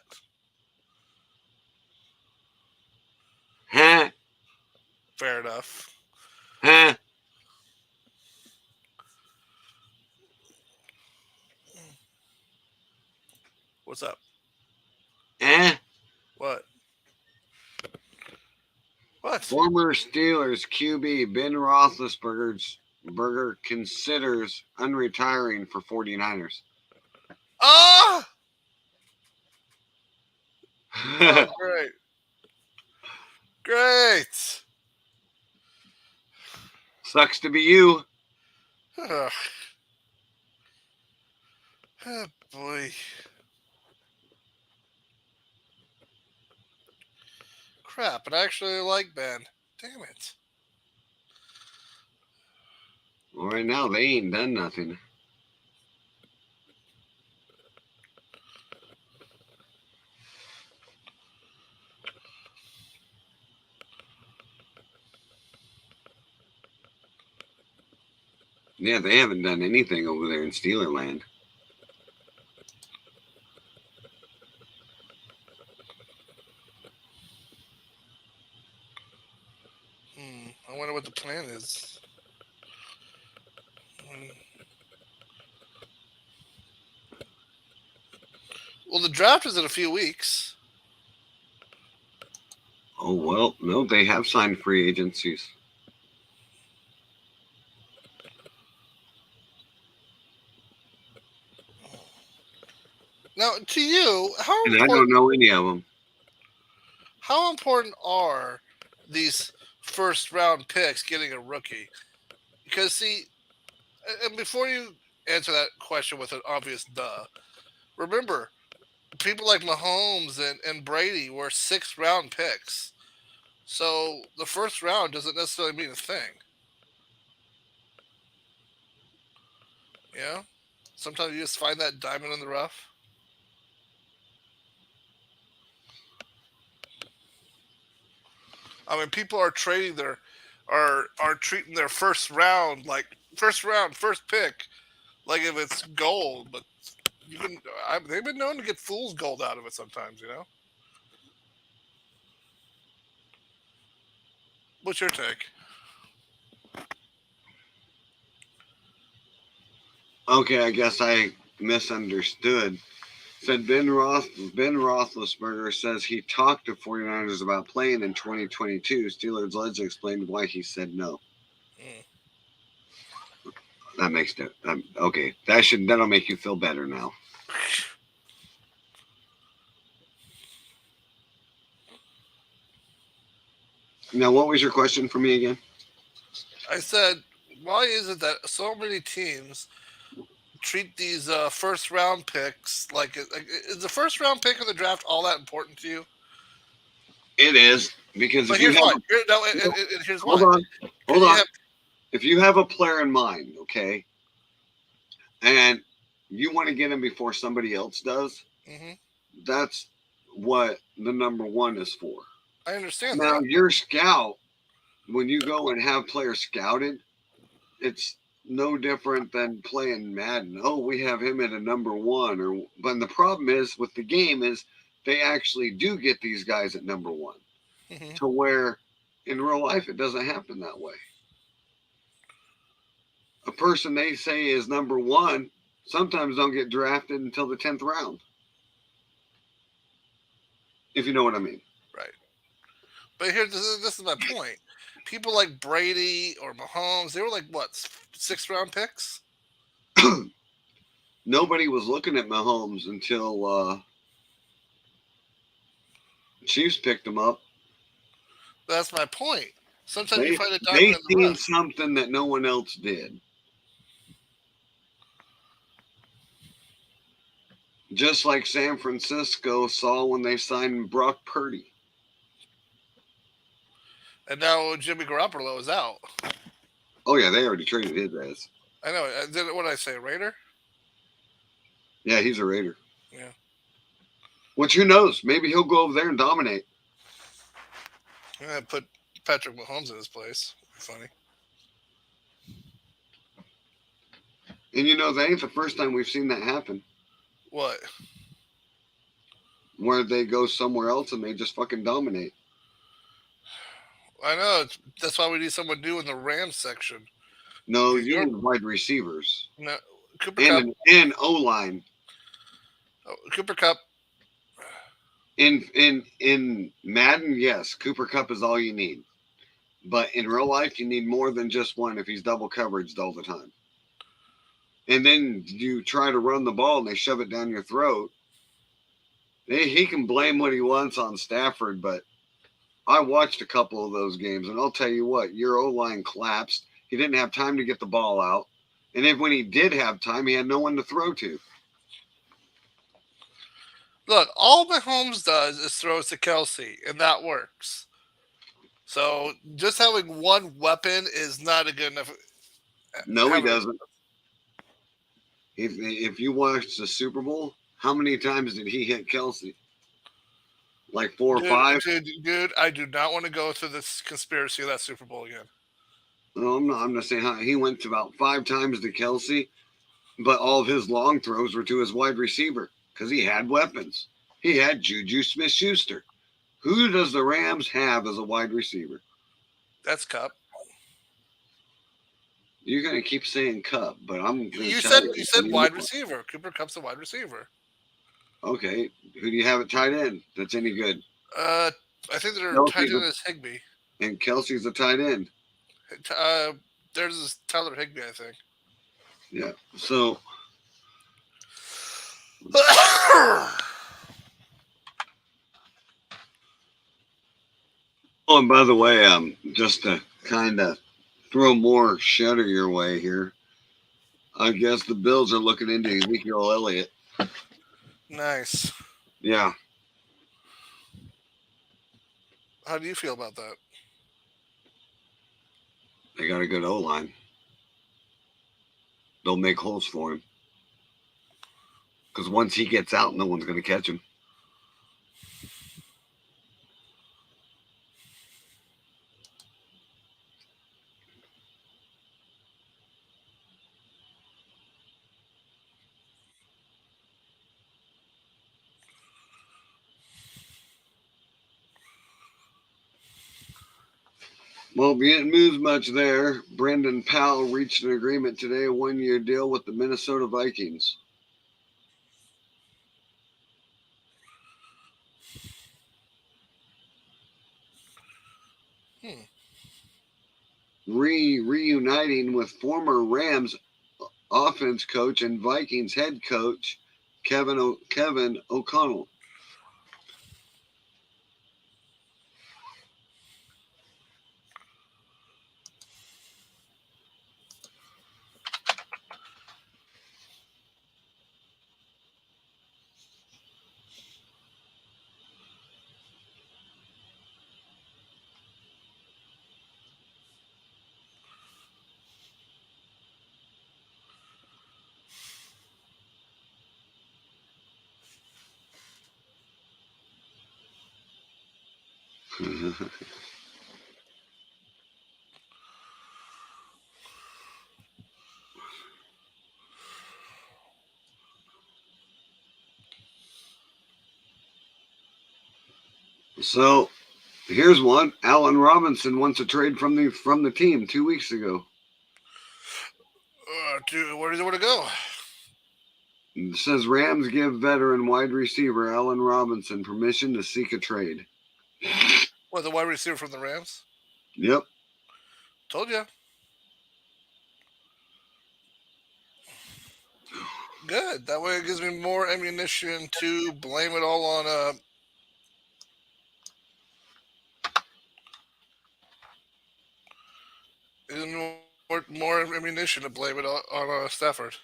Huh? Fair enough. Huh? What's up? What? What? Former Steelers QB Ben Roethlisberger considers unretiring for 49ers. Ah! Oh, great. Great. Sucks to be you. Oh, boy. Crap, but I actually like Ben. Damn it. Well, right now, they ain't done nothing. Yeah, they haven't done anything over there in Steeler land. plan is. Well, the draft is in a few weeks. Oh, well, no, they have signed free agencies. Now, to you, And I don't know any of them. how important are these first round picks getting a rookie? Because see, and before you answer that question with an obvious duh, remember people like Mahomes and Brady were 6th round picks. So the first round doesn't necessarily mean a thing. Yeah. Sometimes you just find that diamond in the rough. I mean, people are trading their are treating their first round like first round, first pick, like if it's gold. But you can they've been known to get fool's gold out of it sometimes. You know. What's your take? Okay, I guess I misunderstood. Said Ben Roethlisberger says he talked to 49ers about playing in 2022. Steelers legend explained why he said no. Mm. That makes it okay. That'll make you feel better now. Now, what was your question for me again? I said, why is it that so many teams treat these first round picks like is the first round pick in the draft all that important to you? It is because But if you here's have why. a, And here's hold why. on, hold Because you on. have. If you have a player in mind, okay, and you want to get him before somebody else does, Hmm. that's what the number one is for. I understand Now, that. your scout, when you go and have players scouted, it's no different than playing Madden. Oh, we have him at a number one, but the problem is with the game is they actually do get these guys at number one, Hmm. to where in real life it doesn't happen that way. A person they say is number one sometimes don't get drafted until the 10th round, if you know what I mean. Right. But here, this is my point. People like Brady or Mahomes, they were like what 6th round picks. Nobody was looking at Mahomes until Chiefs picked him up. That's my point. Sometimes you They find a they diamond in the seen rough. something that no one else did. Just like San Francisco saw when they signed Brock Purdy. And now Jimmy Garoppolo is out. Oh yeah, they already traded his ass. I know. What did I say? Raider? Yeah, he's a Raider. Yeah. Which who knows? Maybe he'll go over there and dominate. Yeah. Put Patrick Mahomes in his place. Funny. And you know, that ain't the first time we've seen that happen. What? Where they go somewhere else and they just fucking dominate. I know. That's why we need someone new in the Rams section. No, Because you you're need wide receivers no Cooper and Cup. an O line. Oh, Cooper Cup. In Madden, yes, Cooper Cup is all you need. But in real life, you need more than just one if he's double coveraged all the time. And then you try to run the ball and they shove it down your throat. He can blame what he wants on Stafford, but I watched a couple of those games, and I'll tell you what, your O line collapsed. He didn't have time to get the ball out, and then when he did have time, he had no one to throw to. Look, all Mahomes does is throws to Kelsey, and that works. So just having one weapon is not a good enough. No, he Having a, doesn't. If you watch the Super Bowl, how many times did he hit Kelsey? Like four or dude, five? dude, I do not want to go through this conspiracy of that Super Bowl again. No, I'm not. I'm not saying how he went to about 5 times to Kelsey, but all of his long throws were to his wide receiver because he had weapons. He had Juju Smith-Schuster. Who does the Rams have as a wide receiver? That's Cup. You're gonna keep saying Cup, but I'm gonna You tell said you you I said need wide more. receiver. Cooper Cup's a wide receiver. Okay, who do you have at tight end that's any good? Uh, I think their tight Kelsey's end a, is Higby. and Kelsey's a tight end. Uh, there's this Tyler Higby, I think. Yeah. So, oh, and by the way, just to kind of throw more shutter your way here, I guess the Bills are looking into Ezekiel Elliott. Nice. Yeah, How do you feel about that? they got a good O line. They'll make holes for him because once he gets out, no one's going to catch him. Well, we didn't move much there. Brendan Powell reached an agreement today, a 1-year deal with the Minnesota Vikings. Hmm. Reuniting with former Rams offense coach and Vikings head coach Kevin O'Connell. So here's one. Allen Robinson wants a trade from the team 2 weeks ago. Where does it want to go? It says Rams give veteran wide receiver Allen Robinson permission to seek a trade. What, the wide receiver from the Rams? Yep. Told you. Good. That way it gives me more ammunition to blame it all on more ammunition to blame it on Stafford.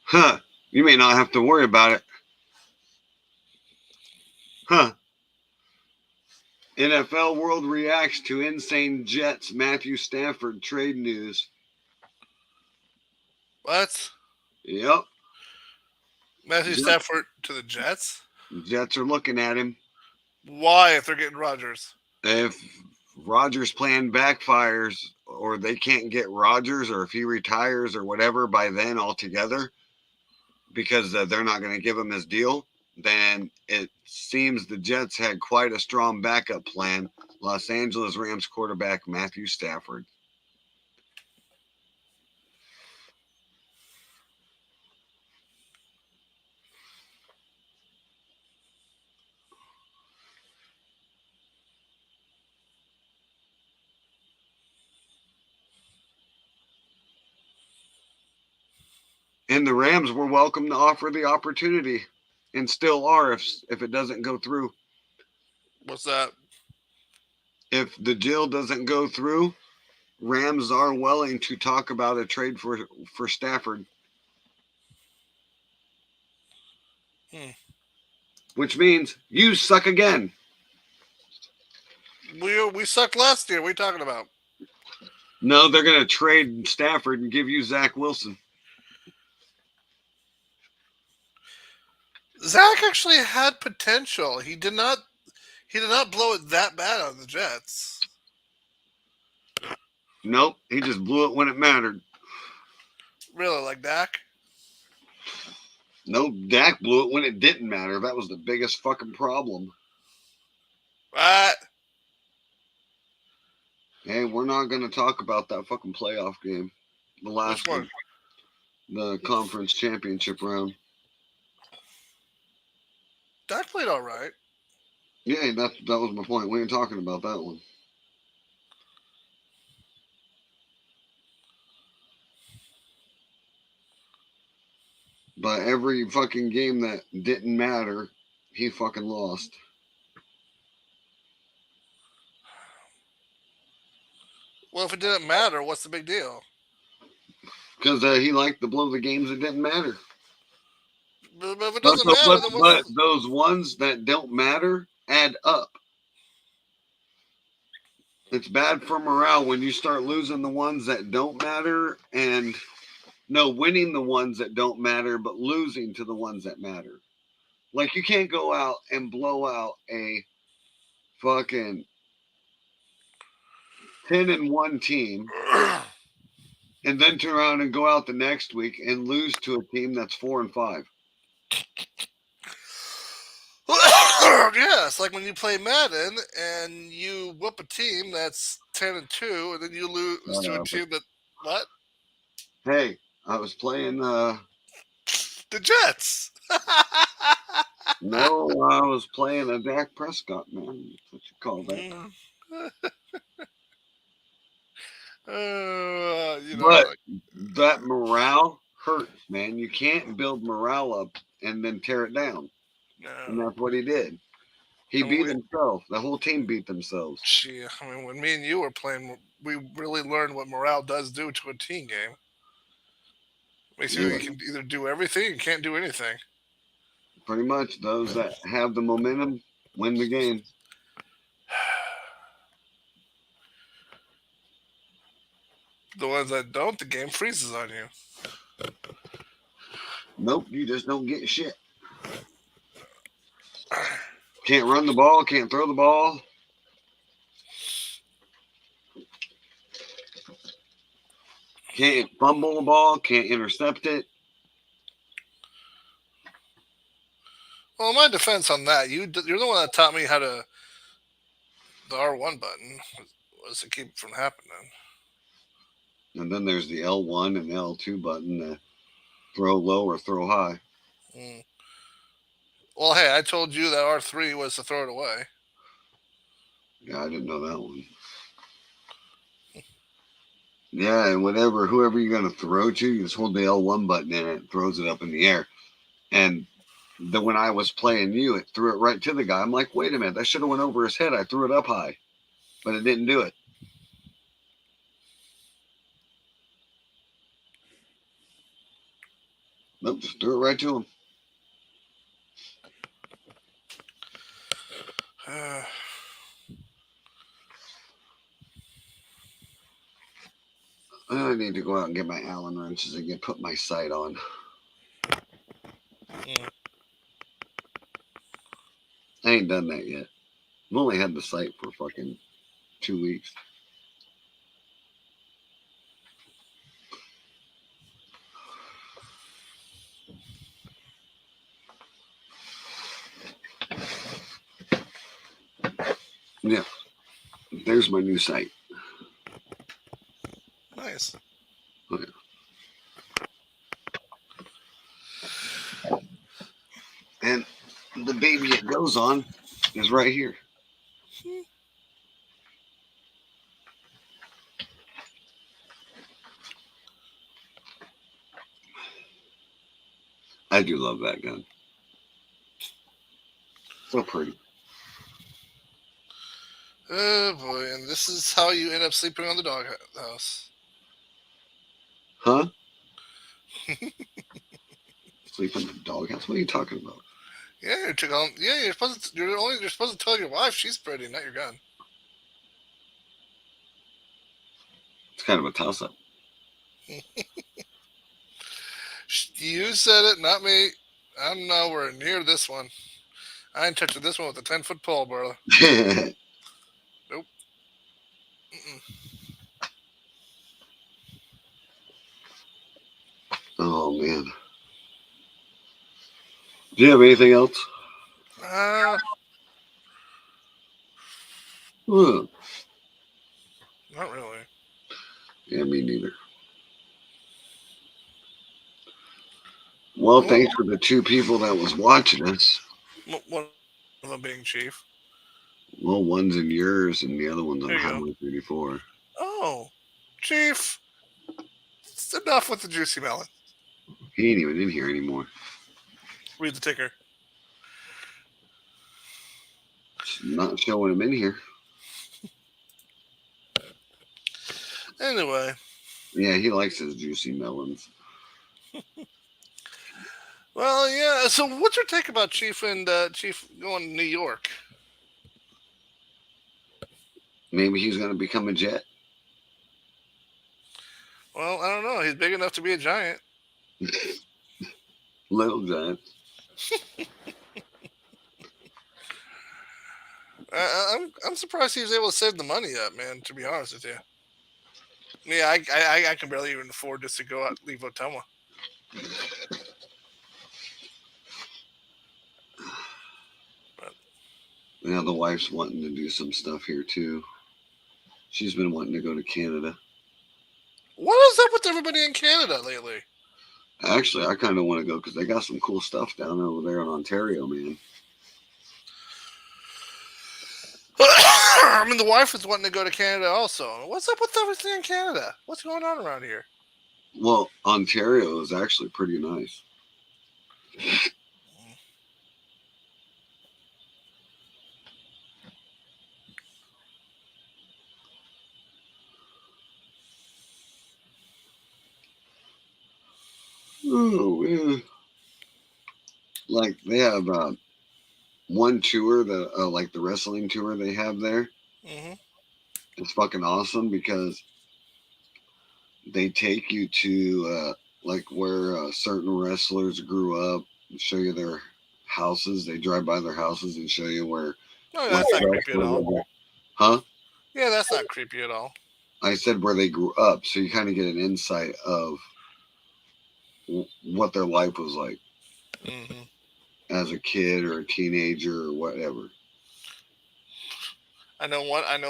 Huh. You may not have to worry about it. Huh. NFL world reacts to insane Jets Matthew Stafford trade news. What? Yep. Matthew Yep. Stafford to the Jets? Jets are looking at him. Why, if they're getting Rodgers? If Rodgers' plan backfires or they can't get Rodgers or if he retires or whatever by then altogether because they're not going to give him his deal, then it seems the Jets had quite a strong backup plan. Los Angeles Rams quarterback Matthew Stafford. And the Rams were welcome to offer the opportunity and still are if it doesn't go through. What's that? If the deal doesn't go through, Rams are willing to talk about a trade for Stafford. Hmm. Which means you suck again. We sucked last year. What are you talking about? No, they're going to trade Stafford and give you Zach Wilson. Zach actually had potential. He did not. He did not blow it that bad on the Jets. Nope, he just blew it when it mattered. Really, like Dak? No, Dak blew it when it didn't matter. That was the biggest fucking problem. What? Hey, we're not going to talk about that fucking playoff game. The last Which one? the conference championship round. Dak played all right. Yeah, that was my point. We ain't talking about that one. But every fucking game that didn't matter, he fucking lost. Well, if it didn't matter, what's the big deal? Because he liked to blow the games that didn't matter. But if it But, doesn't matter, then but what's... those ones that don't matter add up. It's bad for morale when you start losing the ones that don't matter and winning the ones that don't matter, but losing to the ones that matter. Like you can't go out and blow out a fucking 10-1 team and then turn around and go out the next week and lose to a team that's 4-5. Yeah, it's like when you play Madden and you whoop a team that's 10-2, and then you lose to a team that what? Hey, I was playing. The Jets. No, I was playing a Dak Prescott, man. That's what you call that. But Like, that morale hurts, man. You can't build morale up and then tear it down. And that's what he did. He beat himself. The whole team beat themselves. Gee, I mean, when me and you were playing, we really learned what morale does do to a team game. Makes you can either do everything, you can't do anything. Pretty much, those that have the momentum win the game. The ones that don't, the game freezes on you. Nope, you just don't get shit. Can't run the ball, can't throw the ball. Can't fumble the ball, can't intercept it. Well, my defense on that, you're the one that taught me how to the R1 button was to keep it from happening. And then there's the L1 and the L2 button to throw low or throw high. Well, hey, I told you that R3 was to throw it away. Yeah, I didn't know that one. Yeah, and whoever you're going to throw to, you just hold the L1 button and it throws it up in the air. And then when I was playing you, it threw it right to the guy. I'm like, wait a minute, that should have went over his head. I threw it up high, but it didn't do it. Nope, just threw it right to him. I need to go out and get my Allen wrenches and put my sight on. I ain't done that yet. I've only had the sight for fucking 2 weeks. Yeah, there's my new sight. Nice. Okay. And the baby it goes on is right here. I do love that gun. So pretty. Oh boy, and this is how you end up sleeping on the doghouse. Huh? Sleep in the doghouse? What are you talking about? Yeah, you're supposed to tell your wife she's pretty, not your gun. It's kind of a toss-up. You said it, not me. I'm nowhere near this one. I ain't touching this one with a 10-foot pole, brother. Nope. Mm-mm. Oh man. Do you have anything else? Uh, Huh. not really. Yeah, me neither. Well, What, thanks for the two people that was watching us. one of them being chief. Well, one's in yours and the other one's on There you go. Highway 34. Oh, chief. It's enough with the juicy melon. He ain't even in here anymore. Read the ticker. It's not showing him in here. Anyway. Yeah, he likes his juicy melons. Well, yeah. So, what's your take about Chief and Chief going to New York? Maybe he's going to become a Jet. Well, I don't know. He's big enough to be a giant. Little Giant. I'm surprised he was able to save the money up, man. To be honest with you. Yeah, I can barely even afford just to go out and leave Ottumwa. Yeah, the wife's wanting to do some stuff here too. She's been wanting to go to Canada. What is up with everybody in Canada lately? Actually, I kind of want to go because they got some cool stuff down over there in Ontario, man. I mean, the wife is wanting to go to Canada also. What's up with everything in Canada? What's going on around here? Well, Ontario is actually pretty nice. Oh, yeah. Like they have one tour, like the wrestling tour they have there. Mm-hmm. It's fucking awesome because they take you to like where certain wrestlers grew up, show you their houses. They drive by their houses and show you where. Oh, that's not creepy at all. Huh? Yeah, that's not creepy at all. I said where they grew up, so you kind of get an insight of what their life was like as a kid or a teenager or whatever. I know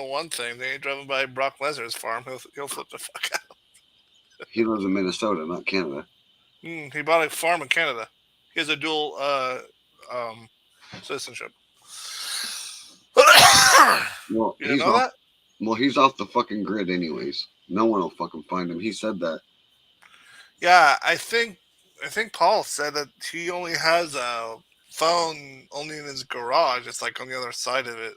one thing. They ain't driving by Brock Lesnar's farm. He'll flip the fuck out. He lives in Minnesota, not Canada. He bought a farm in Canada. He has a dual citizenship. Well, You didn't know that? Well, he's off the fucking grid anyways. No one will fucking find him. He said that. Yeah, I think Paul said that he only has a phone only in his garage. It's like on the other side of it.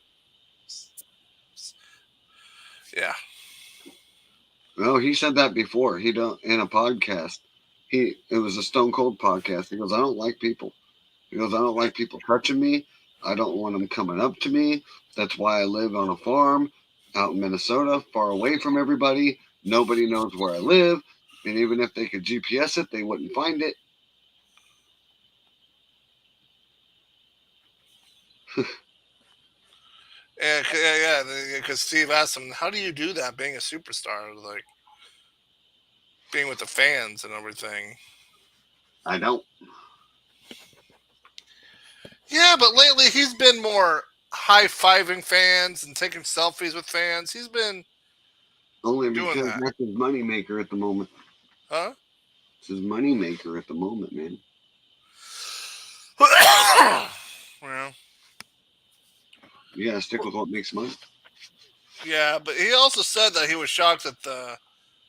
Yeah. No, he said that before. He don't in a podcast. It was a Stone Cold podcast. He goes, I don't like people. He goes, I don't like people touching me. I don't want them coming up to me. That's why I live on a farm out in Minnesota, far away from everybody. Nobody knows where I live. And even if they could GPS it, they wouldn't find it. Yeah. Because Steve asked him, "How do you do that, being a superstar, like being with the fans and everything?" I don't. Yeah, but lately he's been more high-fiving fans and taking selfies with fans. He's been Only doing because that. that's his moneymaker at the moment. Huh? It's his moneymaker at the moment, man. Well, You gotta stick with what makes money. yeah, but he also said that he was shocked that the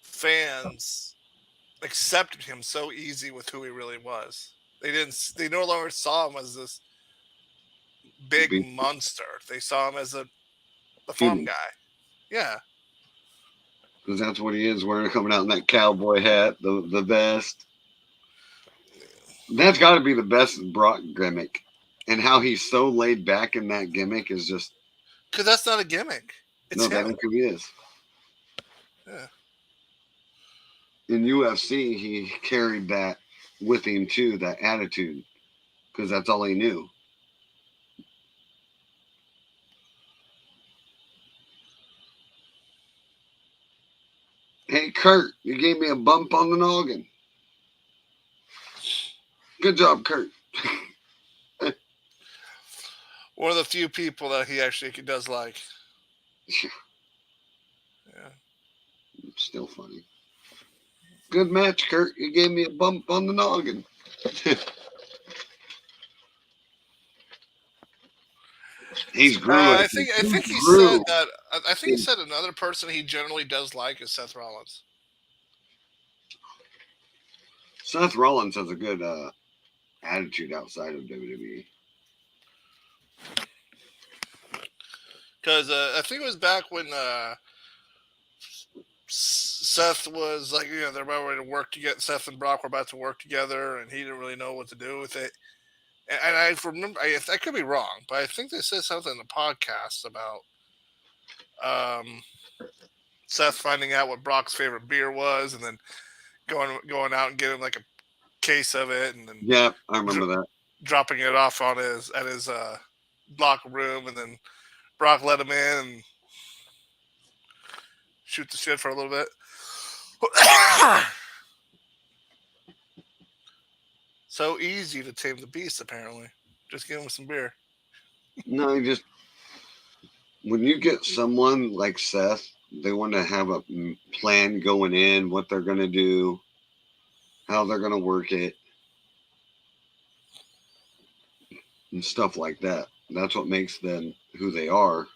fans accepted him so easy with who he really was. They no longer saw him as this big monster. They saw him as the farm guy. Yeah. Because that's what he is, wearing, coming out in that cowboy hat, the vest. That's got to be the best Brock gimmick. And how he's so laid back in that gimmick is just. Because that's not a gimmick. It's No, him. that's who he is. Yeah. in UFC, he carried that with him too, that attitude, because that's all he knew. Hey, Kurt, you gave me a bump on the noggin. Good job, Kurt. One of the few people that he actually does like. Yeah. Still funny. Good match, Kurt. You gave me a bump on the noggin. He's grew. I think he grew. said that. I think he said another person he generally does like is Seth Rollins. Seth Rollins has a good attitude outside of WWE. Because I think it was back when Seth was like, they're about ready to work together. Seth and Brock were about to work together, and he didn't really know what to do with it. And I remember, I could be wrong, but I think they said something in the podcast about Seth finding out what Brock's favorite beer was, and then going out and getting like a case of it, and then Yeah, I remember that. Dropping it off on his locker room, and then Brock let him in and shoot the shit for a little bit. So easy to tame the beast, apparently. Just give him some beer. No, when you get someone like Seth, they want to have a plan going in, what they're going to do, how they're going to work it, and stuff like that. That's what makes them who they are.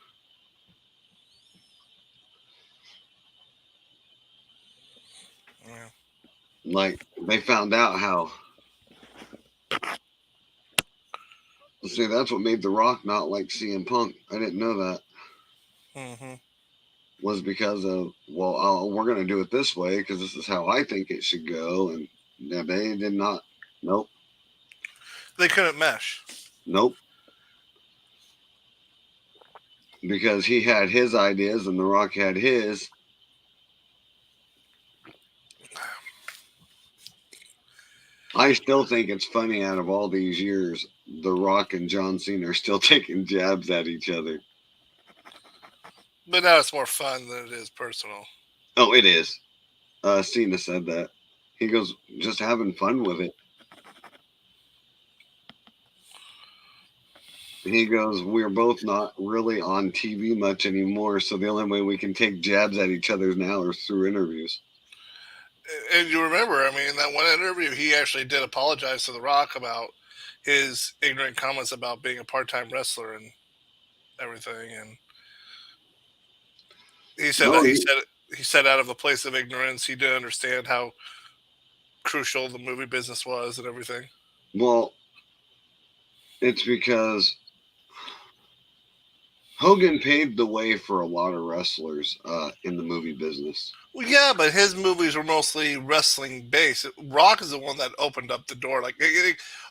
Yeah. Like, they found out how. See, that's what made The Rock not like CM Punk. I didn't know that. Mm-hmm. Was because of, well, we're going to do it this way because this is how I think it should go. And yeah, they did not. Nope. They couldn't mesh. Nope. Because he had his ideas and The Rock had his. I still think it's funny out of all these years, The Rock and John Cena are still taking jabs at each other. But now it's more fun than it is personal. Oh, it is. Cena said that. He goes, just having fun with it. He goes, we're both not really on TV much anymore, so the only way we can take jabs at each other now is through interviews. And you remember, I mean, in that one interview, he actually did apologize to The Rock about his ignorant comments about being a part-time wrestler and everything. And he said he said out of a place of ignorance, he didn't understand how crucial the movie business was and everything. Well, it's because Hogan paved the way for a lot of wrestlers in the movie business. Well, yeah, but his movies were mostly wrestling based. Rock is the one that opened up the door. Like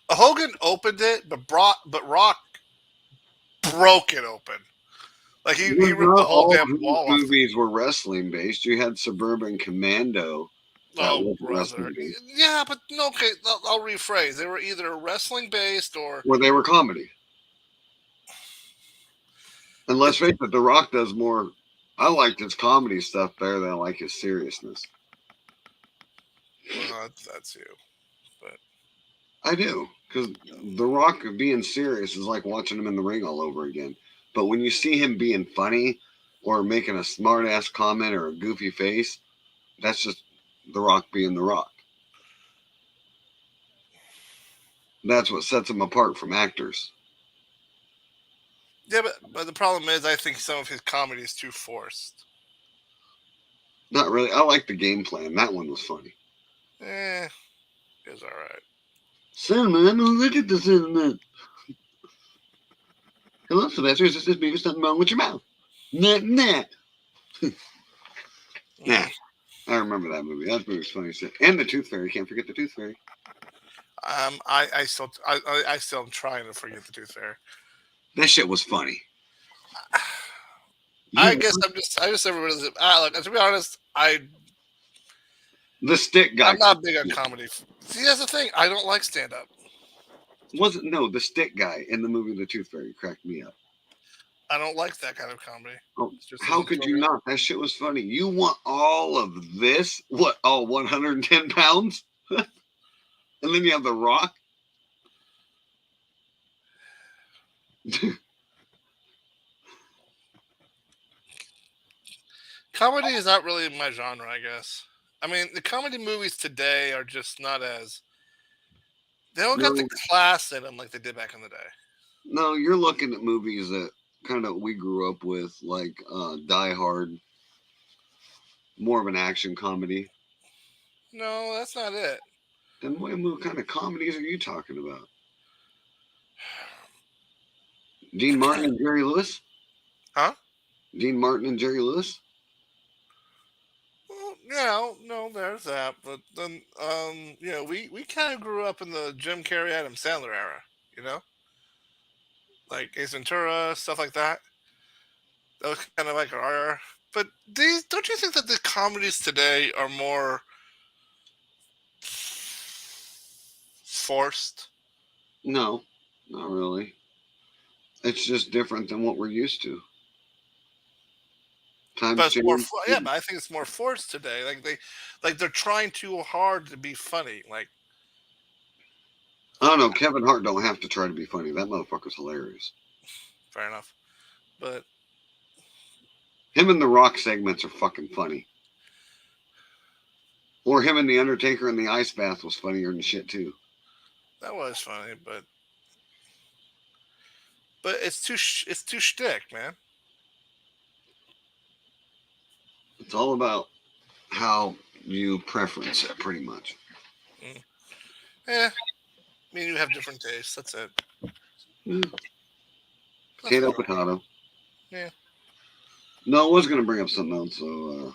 Hogan opened it, but Rock broke it open. Like he ripped the whole damn wall off. Movies were wrestling based. You had Suburban Commando. Oh, brother. Yeah, but no, okay, I'll rephrase. They were either wrestling based or they were comedy. And let's face it, The Rock does more. I liked his comedy stuff better than I like his seriousness. Well, that's you. But I do, because The Rock being serious is like watching him in the ring all over again. But when you see him being funny or making a smart ass comment or a goofy face, that's just The Rock being The Rock. That's what sets him apart from actors. Yeah, but the problem is, I think some of his comedy is too forced. Not really. I like the game plan. That one was funny. It was all right. Cinnamon, look at the cinnamon. Hello, Sylvester. Is this maybe something wrong with your mouth? Nah. Nah. I remember that movie. That movie was funny shit. And the Tooth Fairy. Can't forget the Tooth Fairy. I still am trying to forget the Tooth Fairy. That shit was funny. I guess I just everybody's. Look, to be honest, I The stick guy. I'm not big on comedy. See, that's the thing. I don't like stand up. The stick guy in the movie The Tooth Fairy cracked me up. I don't like that kind of comedy. Oh, It just how doesn't could feel you good. not? That shit was funny. You want all of this? What? All 110 pounds? And then you have The Rock. Comedy is not really my genre, I guess. I mean, the comedy movies today are just not as. They don't got the No, class in them like they did back in the day. no, you're looking at movies that kind of we grew up with, like Die Hard, more of an action comedy. No, that's not it. Then what kind of comedies are you talking about? Dean Martin and Jerry Lewis? Huh? Dean Martin and Jerry Lewis? Well, yeah, no, there's that. But then, we kind of grew up in the Jim Carrey, Adam Sandler era. You know, like Ace Ventura, stuff like that. That was kind of like our era. But these, don't you think that the comedies today are more forced? No, not really. It's just different than what we're used to. Times But it's more, change. yeah. But I think it's more forced today. Like they're trying too hard to be funny. Like, I don't know. Kevin Hart don't have to try to be funny. That motherfucker's hilarious. fair enough. But Him and The Rock segments are fucking funny. Or him and The Undertaker in the ice bath was funnier than shit too. that was funny. But it's too shtick, man. It's all about how you preference it, pretty much. Mm. Yeah, I mean, you have different tastes. That's it. Mm, That's potato, fine. potato. Yeah. No, I was gonna bring up something else. So,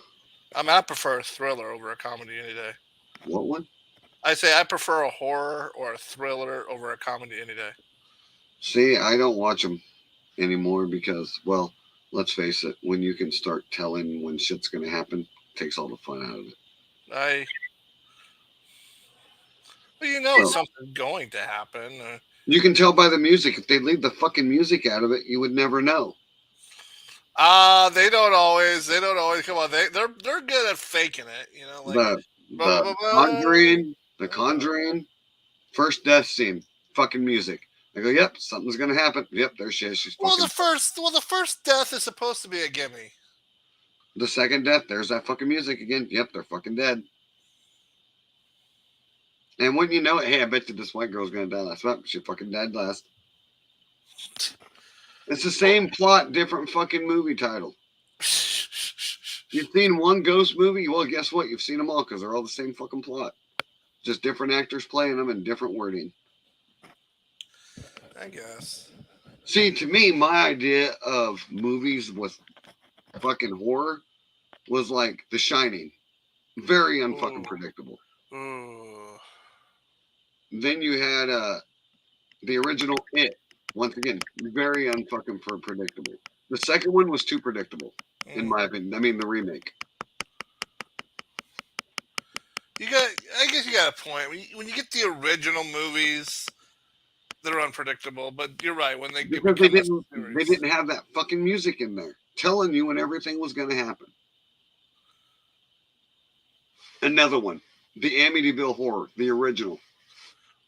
I mean, I prefer a thriller over a comedy any day. what one? I say I prefer a horror or a thriller over a comedy any day. See, I don't watch them anymore because, well, let's face it. When you can start telling when shit's gonna happen, it takes all the fun out of it. I, well, you know, So something's going to happen. you can tell by the music. If they leave the fucking music out of it, you would never know. They don't always. They don't always come on. They're good at faking it. You know, like The blah blah blah the blah. Conjuring, the Conjuring, first death scene, fucking music. I go, yep, something's gonna happen. Yep, there she is. She's fucking. The first death is supposed to be a gimme. The second death, there's that fucking music again. Yep, they're fucking dead. And when you know it, hey, I bet you this white girl's gonna die last. Well, she fucking died last. It's the Well, same plot, different fucking movie title. You've seen one ghost movie? Well, guess what? You've seen them all because they're all the same fucking plot. Just different actors playing them and different wording. I guess. See, to me, my idea of movies with fucking horror was like The Shining. Very unfucking Ooh, predictable. ooh. Then you had the original It. Once again, very unfucking predictable. The second one was too predictable, in Mm. my opinion. I mean, the remake. You got. I guess you got a point. When you get the original movies, they're unpredictable. But you're right. When they Because they become a didn't they series. didn't have that fucking music in there telling you when everything was gonna happen. Another one. The Amityville Horror, the original.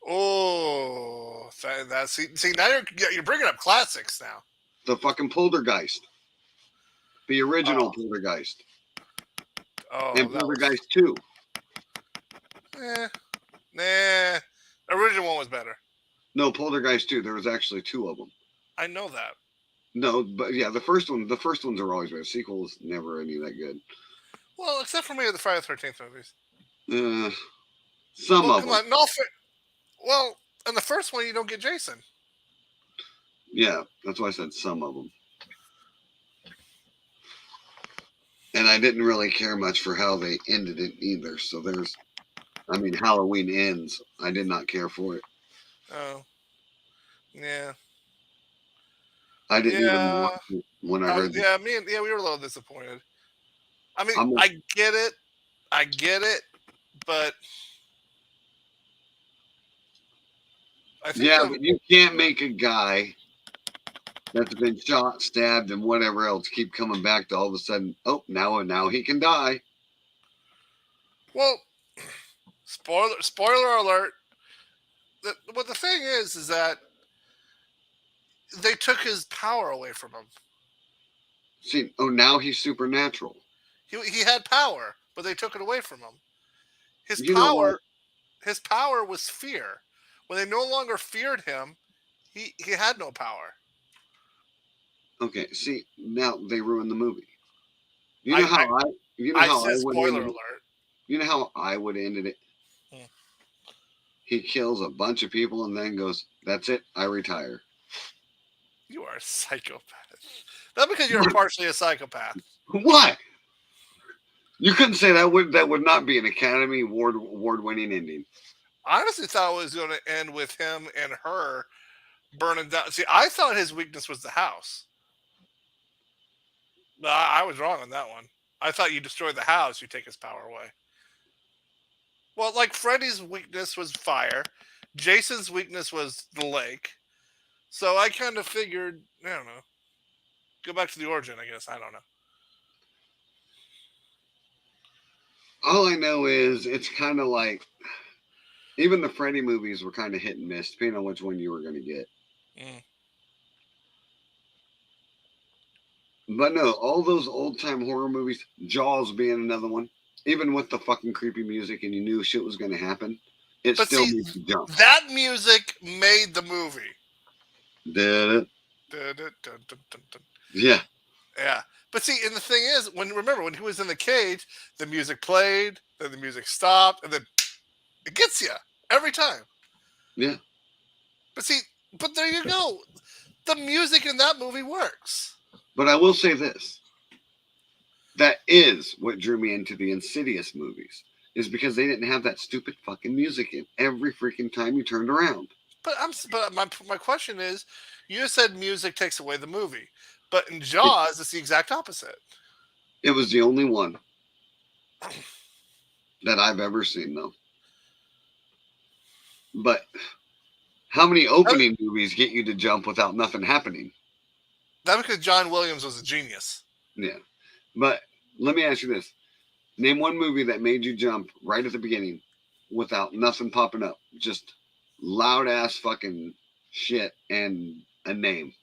Oh, see now you're bringing up classics now. The fucking Poltergeist. The original Oh, Poltergeist. oh, And that was. Poltergeist 2. Eh, nah. Original one was better. No, Poltergeist 2. There was actually two of them. I know that. No, but yeah, the first ones are always better. Sequels never any that good. Well, except for maybe the Friday the 13th movies. Uh, some Well, of come them. on, no. Well, in the first one, you don't get Jason. Yeah, that's why I said some of them. And I didn't really care much for how they ended it either. So Halloween Ends. I did not care for it. Oh, yeah, I didn't even watch yeah, it when I heard. yeah. We were a little disappointed. I mean, I'm I get it, I get it, but I think Yeah, but you can't make a guy that's been shot, stabbed, and whatever else keep coming back to all of a sudden, oh, now he can die. well, spoiler alert. What the thing is that they took his power away from him. See, oh, now he's supernatural. He had power, but they took it away from him. His You know what? power was fear. When they no longer feared him, he had no power. Okay, see, now they ruined the movie. You I know how you know I how I said would spoiler end it. alert. You know how I would ended it. Hmm. He kills a bunch of people and then goes, "That's it, I retire." You are a psychopath. Not because you're partially a psychopath. What? You couldn't say that would not be an Academy Award winning ending. I honestly thought it was going to end with him and her burning down. See, I thought his weakness was the house. No, I was wrong on that one. I thought you destroy the house, you take his power away. Well, like Freddy's weakness was fire, Jason's weakness was the lake. So I kind of figured, I don't know, go back to the origin. I guess I don't know. All I know is it's kind of like even the Freddy movies were kind of hit and miss, depending on which one you were going to get. Mm. But no, all those old time horror movies, Jaws being another one, even with the fucking creepy music and you knew shit was going to happen, it But still see, makes you jump. that music made the movie. Did it? Dun, dun, dun, dun, dun, dun. Yeah. Yeah. But see, and the thing is, when he was in the cage, the music played, then the music stopped, and then it gets you every time. Yeah. But see, but there you go. The music in that movie works. But I will say this. That is what drew me into the Insidious movies, is because they didn't have that stupid fucking music in every freaking time you turned around. But my question is, you said music takes away the movie, but in Jaws, it's the exact opposite. It was the only one that I've ever seen, though. But how many opening movies get you to jump without nothing happening? That's because John Williams was a genius. Yeah. But let me ask you this. Name one movie that made you jump right at the beginning without nothing popping up. Just loud ass fucking shit and a name.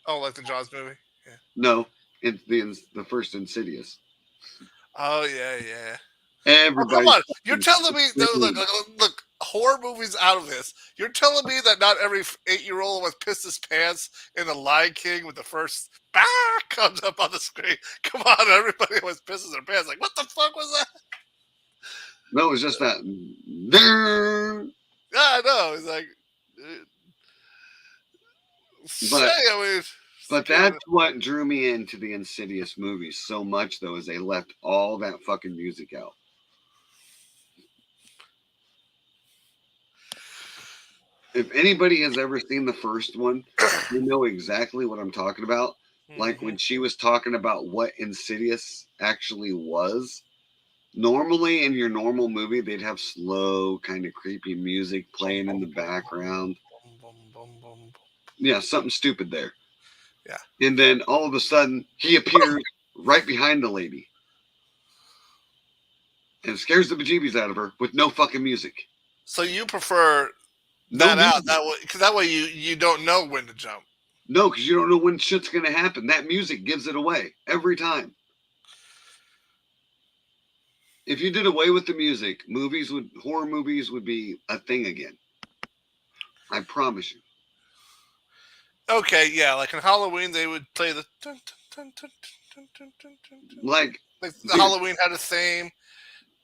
Oh, like the Jaws movie? Yeah. No, it's the first Insidious. Oh, yeah. Oh, come Everybody. on. You're telling me, look, horror movies out of this. You're telling me that not every 8-year-old was pissed his pants in The Lion King with the first comes up on the screen. Come on, everybody was pissing their pants. Like, what the fuck was that? No, it was just that. Yeah, I know. It's like, But that's what drew me into the Insidious movies so much, though, is they left all that fucking music out. If anybody has ever seen the first one, you know exactly what I'm talking about. Like when she was talking about what Insidious actually was. Normally, in your normal movie, they'd have slow, kind of creepy music playing in the background. Yeah, something stupid there. Yeah. And then all of a sudden, he appears right behind the lady. And scares the bejeebies out of her with no fucking music. So you prefer that way you don't know when to jump. No, because you don't know when shit's going to happen. That music gives it away every time. If you did away with the music, horror movies would be a thing again. I promise you. Okay, yeah, like in Halloween they would play the like the Halloween had a theme.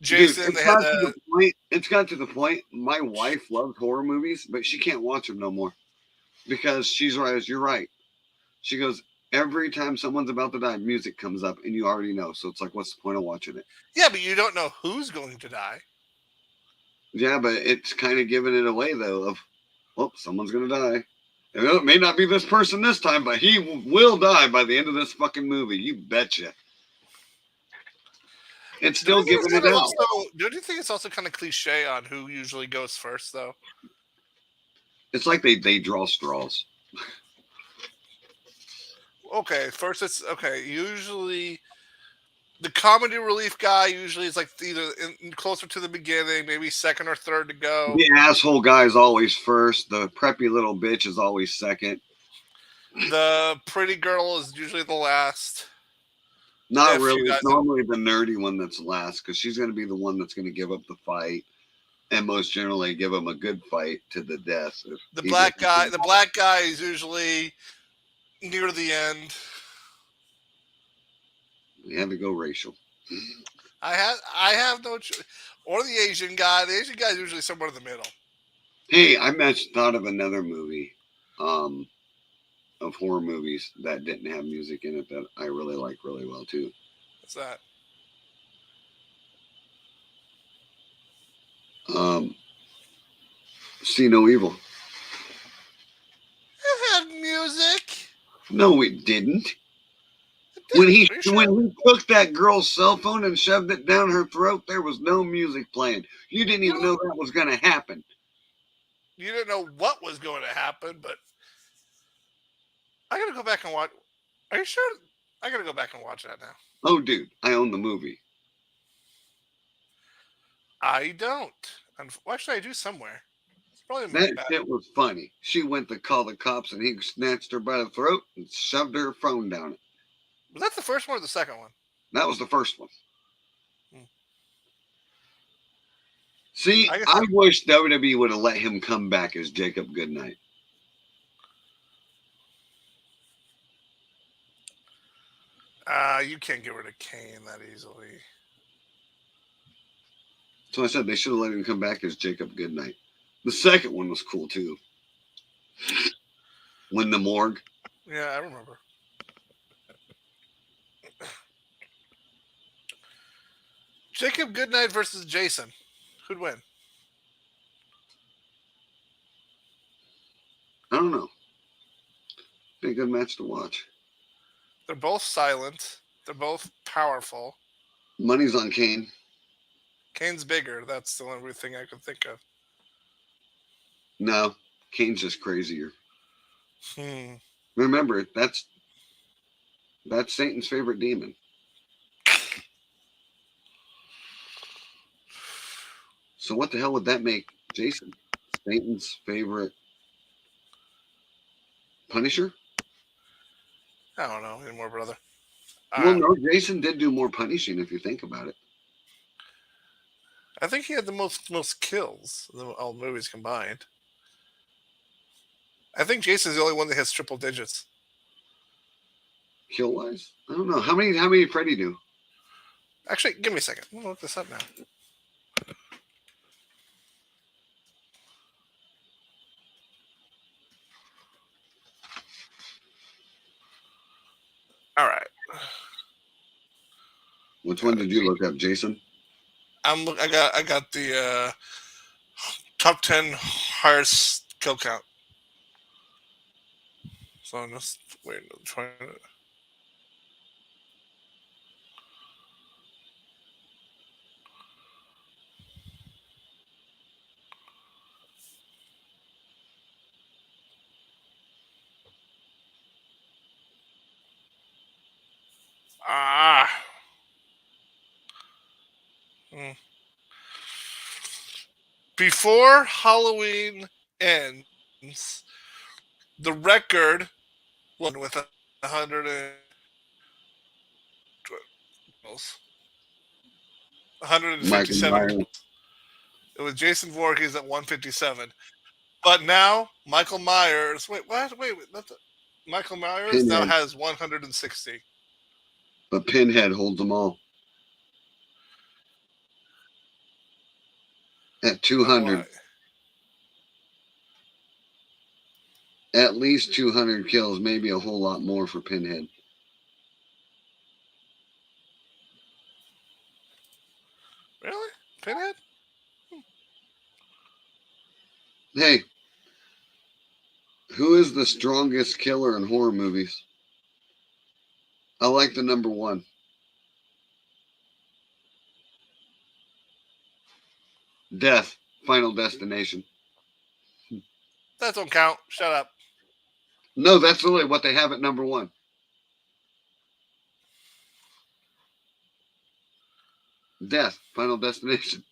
Jason, dude, it's got to the point. My wife loves horror movies, but she can't watch them no more because she's right. You're right. She goes, every time someone's about to die, music comes up, and you already know. So it's like, what's the point of watching it? Yeah, but you don't know who's going to die. Yeah, but it's kind of giving it away, though, of, well, someone's going to die. And it may not be this person this time, but he will die by the end of this fucking movie. You betcha. It's Don't still you think giving it's kind it of out. also? Don't you think it's also kind of cliche on who usually goes first, though? It's like they draw straws. Okay, first it's okay. Usually, the comedy relief guy usually is like either closer to the beginning, maybe second or third to go. The asshole guy is always first. The preppy little bitch is always second. The pretty girl is usually the last. Not If she really. It's doesn't, normally the nerdy one that's last because she's going to be the one that's going to give up the fight and most generally give him a good fight to the death. If the he black doesn't guy, get the out. black guy is usually near the end. We had to go racial. I have no choice. Or the Asian guy. The Asian guy is usually somewhere in the middle. Hey, I thought of another movie of horror movies that didn't have music in it that I really like really well too. What's that? See No Evil. It had music. No, it didn't. It When did. he Are you when sure? he took that girl's cell phone and shoved it down her throat, there was no music playing. You didn't You even know don't. that was going to happen. You didn't know what was going to happen, but I gotta go back and watch. Are you sure? I gotta go back and watch that now. Oh, dude, I own the movie. I don't. Well, actually, I do somewhere. It's probably in my That bag. shit was funny. She went to call the cops and he snatched her by the throat and shoved her phone down it. Was that the first one or the second one? That was the first one. Hmm. See, I guess I wish WWE would have let him come back as Jacob Goodnight. you can't get rid of Kane that easily. So I said they should have let him come back as Jacob Goodnight. The second one was cool too. When the morgue. Yeah, I remember. Jacob Goodnight versus Jason. Who'd win? I don't know. Be a good match to watch. They're both silent. They're both powerful. Money's on Kane. Kane's bigger. That's the only thing I could think of. No, Kane's just crazier. Hmm. Remember, that's Satan's favorite demon. So what the hell would that make Jason? Satan's favorite Punisher? I don't know anymore, brother. Well, no, Jason did do more punishing if you think about it. I think he had the most kills of all movies combined. I think Jason's the only one that has triple digits. Kill wise? I don't know. How many did Freddy do? Actually, give me a second. I'm gonna look this up now. All right. Which one did you look up, Jason? I got the top 10 highest kill count. So I'm just waiting to try it. Ah. Hmm. Before Halloween ends, the record won with 100 Michael 157 Myers. kills. It was Jason Voorhees at 157. But now Michael Myers. Wait, what? Wait, that's Michael Myers now Pinhead. has 160. But Pinhead holds them all. At 200. At least 200 kills, maybe a whole lot more for Pinhead. Really? Pinhead? Hey, who is the strongest killer in horror movies? I like the number one. Death, Final Destination. That don't count. Shut up. No, that's really what they have at number 1. Death, Final Destination.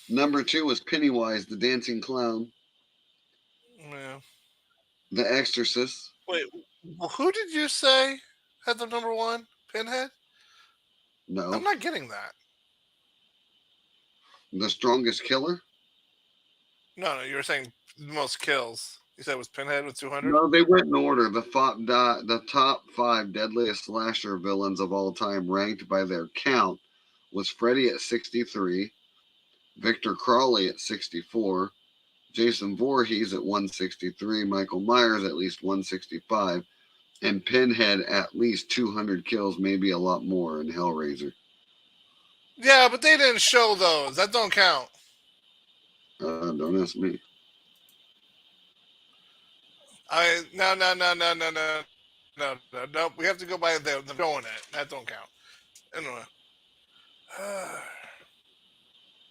Number 2 was Pennywise, the Dancing Clown. Yeah. The Exorcist. Wait, who did you say had the number 1? Pinhead? No. I'm not getting that. The Strongest Killer. No, you were saying the most kills. You said it was Pinhead with 200? No, they went in order. The top 5 deadliest slasher villains of all time, ranked by their count, was Freddy at 63, Victor Crawley at 64, Jason Voorhees at 163, Michael Myers at least 165, and Pinhead at least 200 kills, maybe a lot more in Hellraiser. Yeah, but they didn't show those. That don't count. Don't ask me. No. We have to go by them going it. That don't count. Anyway.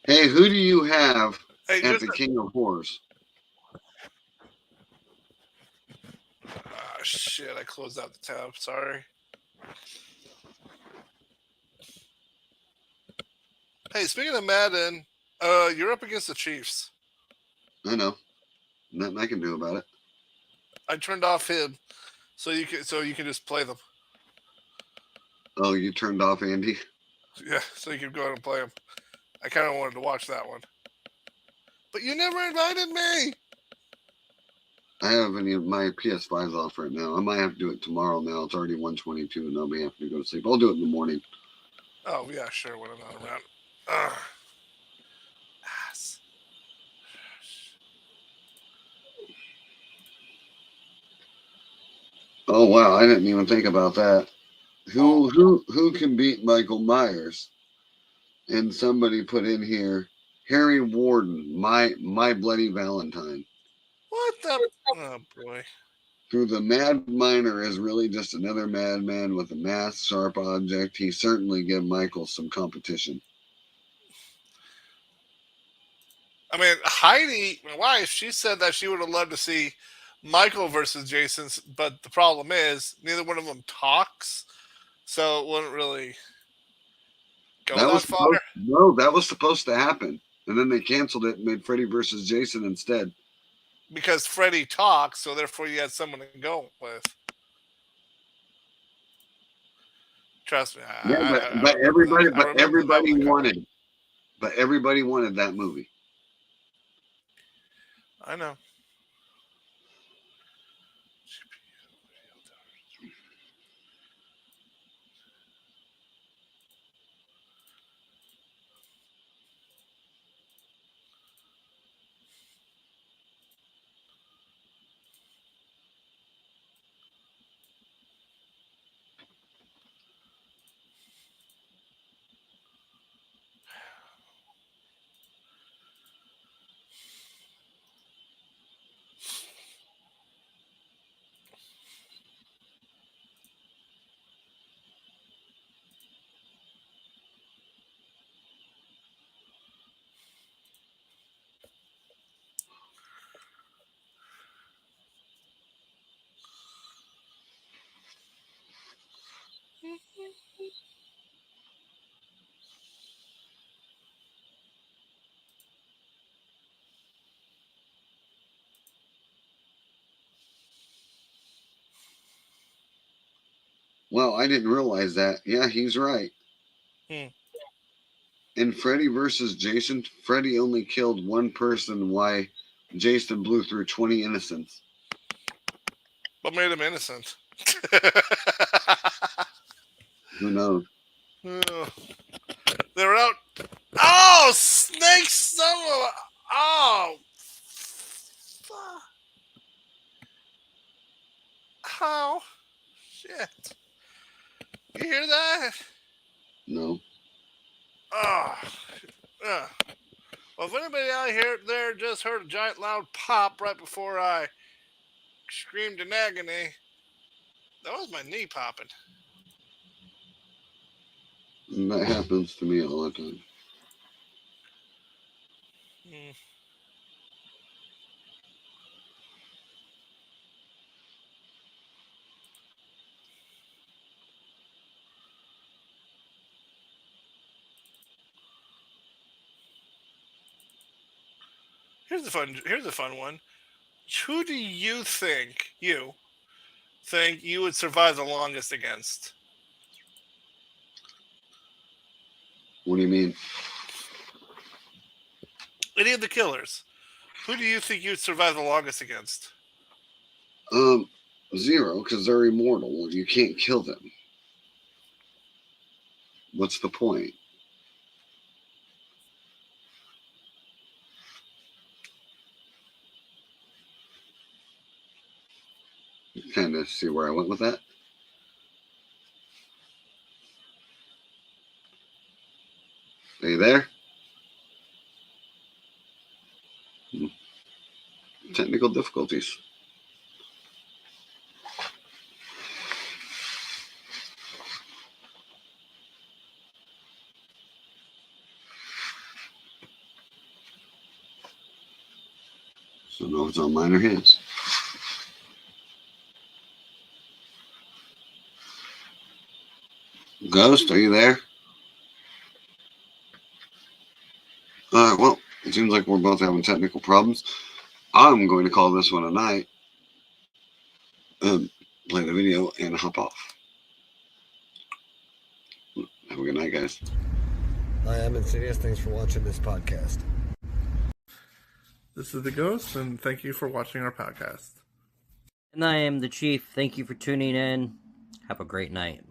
Hey, who do you have Hey, at the King of Horrors? Shit, I closed out the tab. Sorry. Hey, speaking of Madden, you're up against the Chiefs. I know. Nothing I can do about it. I turned off him so you can just play them. Oh, you turned off Andy? Yeah, so you can go ahead and play them. I kind of wanted to watch that one. But you never invited me. I have my PS5's off right now. I might have to do it tomorrow now. It's already 1:22 and I'll be having to go to sleep. I'll do it in the morning. Oh, yeah, sure, when I'm not around. Ass. Oh wow, I didn't even think about that. Who can beat Michael Myers? And somebody put in here Harry Warden, my bloody Valentine. What the? Oh boy. Through the Mad Miner is really just another madman with a masked sharp object. He certainly give Michael some competition. I mean, Heidi, my wife, she said that she would have loved to see Michael versus Jason, but the problem is neither one of them talks, so it wouldn't really go that far. That was supposed to happen, and then they canceled it and made Freddy versus Jason instead. Because Freddy talks, so therefore you had someone to go with. Trust me. But everybody wanted that movie. I know. Well, I didn't realize that. Yeah, he's right. In Freddy versus Jason, Freddy only killed one person, while Jason blew through 20 innocents. What made him innocent? Who knows? They were out. Oh, snakes! Oh. Oh. Shit. You hear that? No. Oh. Well, if anybody out here there just heard a giant loud pop right before I screamed in agony, that was my knee popping. That happens to me all the time. Mm. Here's a fun one. Who do you think you would survive the longest against? What do you mean? Any of the killers. Who do you think you'd survive the longest against? Zero, because they're immortal. You can't kill them. What's the point? Kind of see where I went with that. Are you there? Technical difficulties. I don't know if it's on mine or his. Ghost, are you there? Well, it seems like we're both having technical problems. I'm going to call this one a night, play the video, and hop off. Have a good night, guys. Hi, I'm Insidious. Thanks for watching this podcast. This is the Ghost, and thank you for watching our podcast. And I am the Chief. Thank you for tuning in. Have a great night.